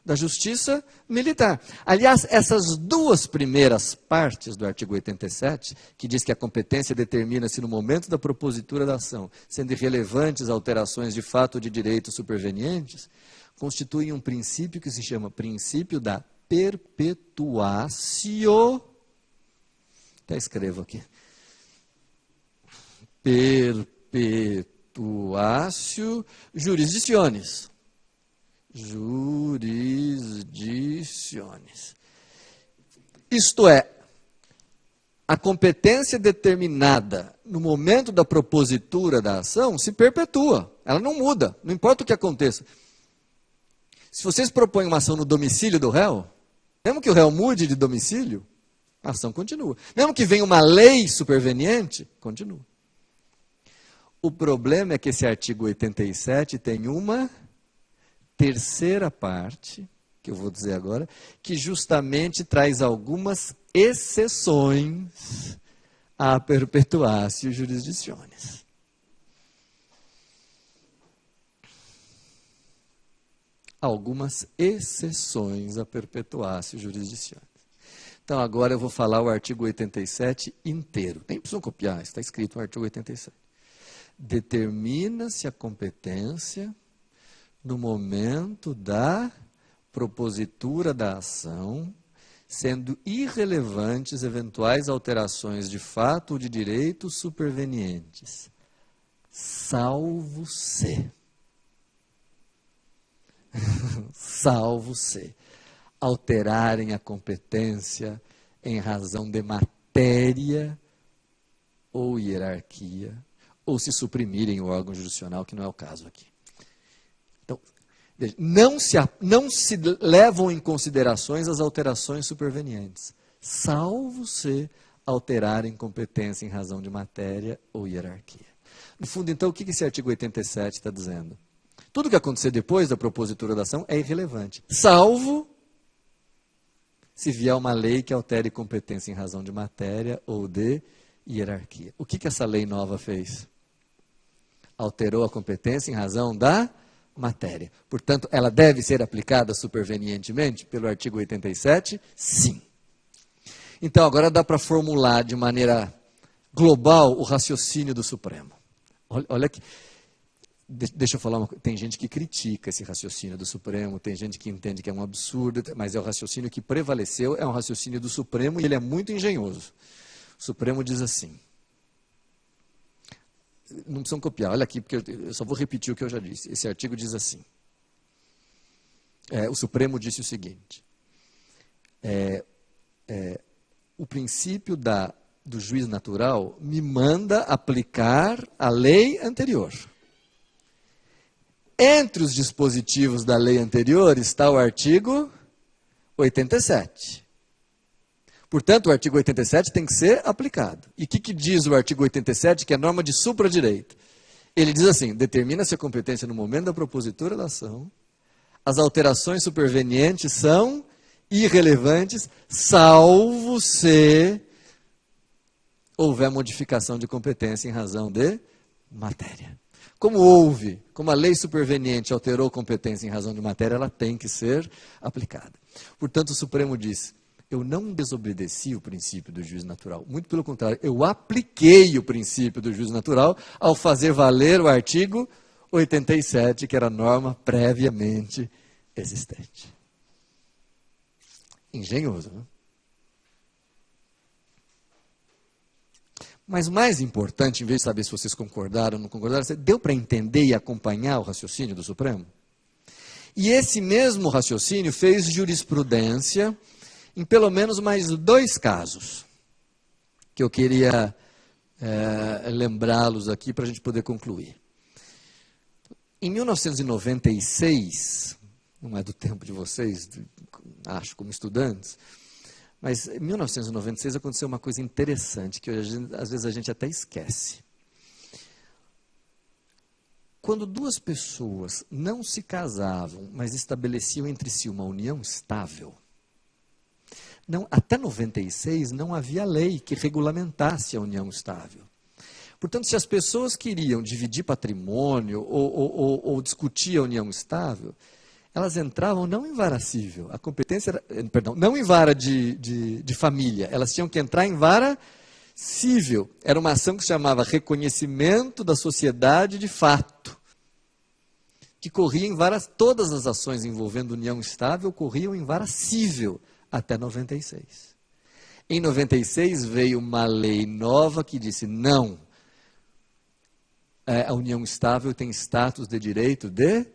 Da Justiça Militar. Aliás, essas duas primeiras partes do artigo 87, que diz que a competência determina-se no momento da propositura da ação, sendo irrelevantes alterações de fato ou de direito supervenientes, constituem um princípio que se chama princípio da perpetuatio. Até escrevo aqui. Perpetuatio jurisdictionis. Jurisdicciones. Isto é, a competência determinada no momento da propositura da ação se perpetua. Ela não muda, não importa o que aconteça. Se vocês propõem uma ação no domicílio do réu, mesmo que o réu mude de domicílio, a ação continua. Mesmo que venha uma lei superveniente, continua. O problema é que esse artigo 87 tem uma terceira parte, que eu vou dizer agora, que justamente traz algumas exceções à perpetuatio jurisdictionis. Algumas exceções à perpetuatio jurisdictionis. Então, agora eu vou falar o artigo 87 inteiro. Nem precisam copiar, está escrito no artigo 87. Determina-se a competência no momento da propositura da ação, sendo irrelevantes eventuais alterações de fato ou de direito supervenientes, salvo se, alterarem a competência em razão de matéria ou hierarquia, ou se suprimirem o órgão jurisdicional, que não é o caso aqui. Então, não se levam em considerações as alterações supervenientes, salvo se alterarem competência em razão de matéria ou hierarquia. No fundo, então, o que esse artigo 87 está dizendo? Tudo que acontecer depois da propositura da ação é irrelevante, salvo se vier uma lei que altere competência em razão de matéria ou de hierarquia. O que essa lei nova fez? Alterou a competência em razão da matéria. Portanto, ela deve ser aplicada supervenientemente pelo artigo 87? Sim. Então, agora dá para formular de maneira global o raciocínio do Supremo. Olha aqui. Deixa eu falar uma coisa. Tem gente que critica esse raciocínio do Supremo, tem gente que entende que é um absurdo, mas é o raciocínio que prevaleceu, é um raciocínio do Supremo e ele é muito engenhoso. O Supremo diz assim. Não precisam copiar, olha aqui, porque eu só vou repetir o que eu já disse. Esse artigo diz assim. O Supremo disse o seguinte. O princípio do juiz natural me manda aplicar a lei anterior. Entre os dispositivos da lei anterior está o artigo 87. Portanto, o artigo 87 tem que ser aplicado. E o que diz o artigo 87, que é norma de supradireito? Ele diz assim, determina-se a competência no momento da propositura da ação, as alterações supervenientes são irrelevantes, salvo se houver modificação de competência em razão de matéria. Como a lei superveniente alterou competência em razão de matéria, ela tem que ser aplicada. Portanto, o Supremo diz, eu não desobedeci o princípio do juízo natural. Muito pelo contrário, eu apliquei o princípio do juízo natural ao fazer valer o artigo 87, que era a norma previamente existente. Engenhoso, não? Mas mais importante, em vez de saber se vocês concordaram ou não concordaram, deu para entender e acompanhar o raciocínio do Supremo? E esse mesmo raciocínio fez jurisprudência em pelo menos mais 2 casos, que eu queria lembrá-los aqui para a gente poder concluir. Em 1996, não é do tempo de vocês, acho, como estudantes, mas em 1996 aconteceu uma coisa interessante, que hoje, às vezes a gente até esquece. Quando 2 pessoas não se casavam, mas estabeleciam entre si uma união estável, Até 96 não havia lei que regulamentasse a união estável. Portanto, se as pessoas queriam dividir patrimônio ou discutir a união estável, elas entravam não em vara cível, a competência era, perdão, não em vara de família, elas tinham que entrar em vara cível. Era uma ação que se chamava reconhecimento da sociedade de fato, que corria em varas, todas as ações envolvendo união estável corriam em vara cível até 96. Em 96 veio uma lei nova que disse não, a união estável tem status de direito de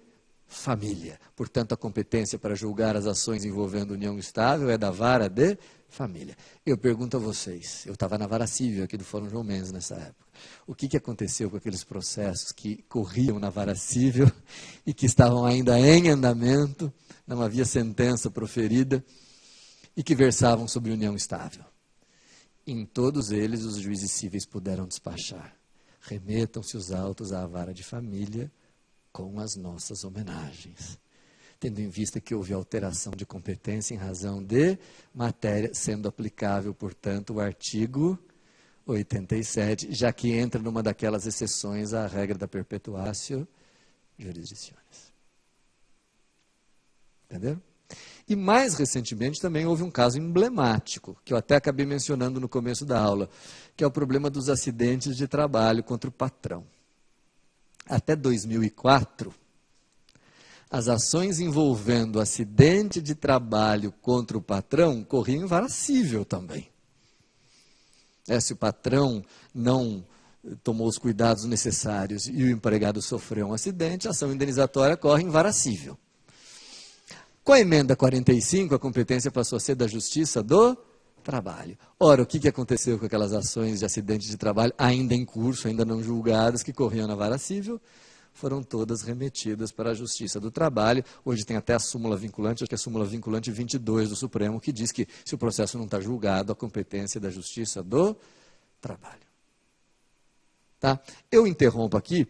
família. Portanto, a competência para julgar as ações envolvendo união estável é da vara de família. Eu pergunto a vocês, eu estava na vara cível aqui do Fórum João Mendes nessa época, o que aconteceu com aqueles processos que corriam na vara cível e que estavam ainda em andamento, não havia sentença proferida e que versavam sobre união estável? Em todos eles, os juízes cíveis puderam despachar. Remetam-se os autos à vara de família com as nossas homenagens, tendo em vista que houve alteração de competência em razão de matéria, sendo aplicável, portanto, o artigo 87, já que entra numa daquelas exceções à regra da perpetuatio jurisdictionis. Entenderam? E mais recentemente também houve um caso emblemático, que eu até acabei mencionando no começo da aula, que é o problema dos acidentes de trabalho contra o patrão. Até 2004, as ações envolvendo acidente de trabalho contra o patrão corriam em vara cível também. Se o patrão não tomou os cuidados necessários e o empregado sofreu um acidente, a ação indenizatória corre em vara cível. Com a emenda 45, a competência passou a ser da Justiça do Trabalho. Ora, o que aconteceu com aquelas ações de acidente de trabalho ainda em curso, ainda não julgadas, que corriam na vara cível? Foram todas remetidas para a Justiça do Trabalho. Hoje tem até a súmula vinculante, acho que é a súmula vinculante 22 do Supremo, que diz que se o processo não está julgado, a competência é da Justiça do Trabalho. Tá? Eu interrompo aqui.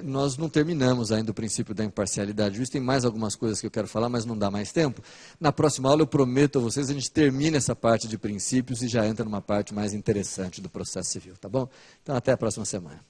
Nós não terminamos ainda o princípio da imparcialidade justa, tem mais algumas coisas que eu quero falar, mas não dá mais tempo. Na próxima aula eu prometo a vocês, a gente termina essa parte de princípios e já entra numa parte mais interessante do processo civil, tá bom? Então até a próxima semana.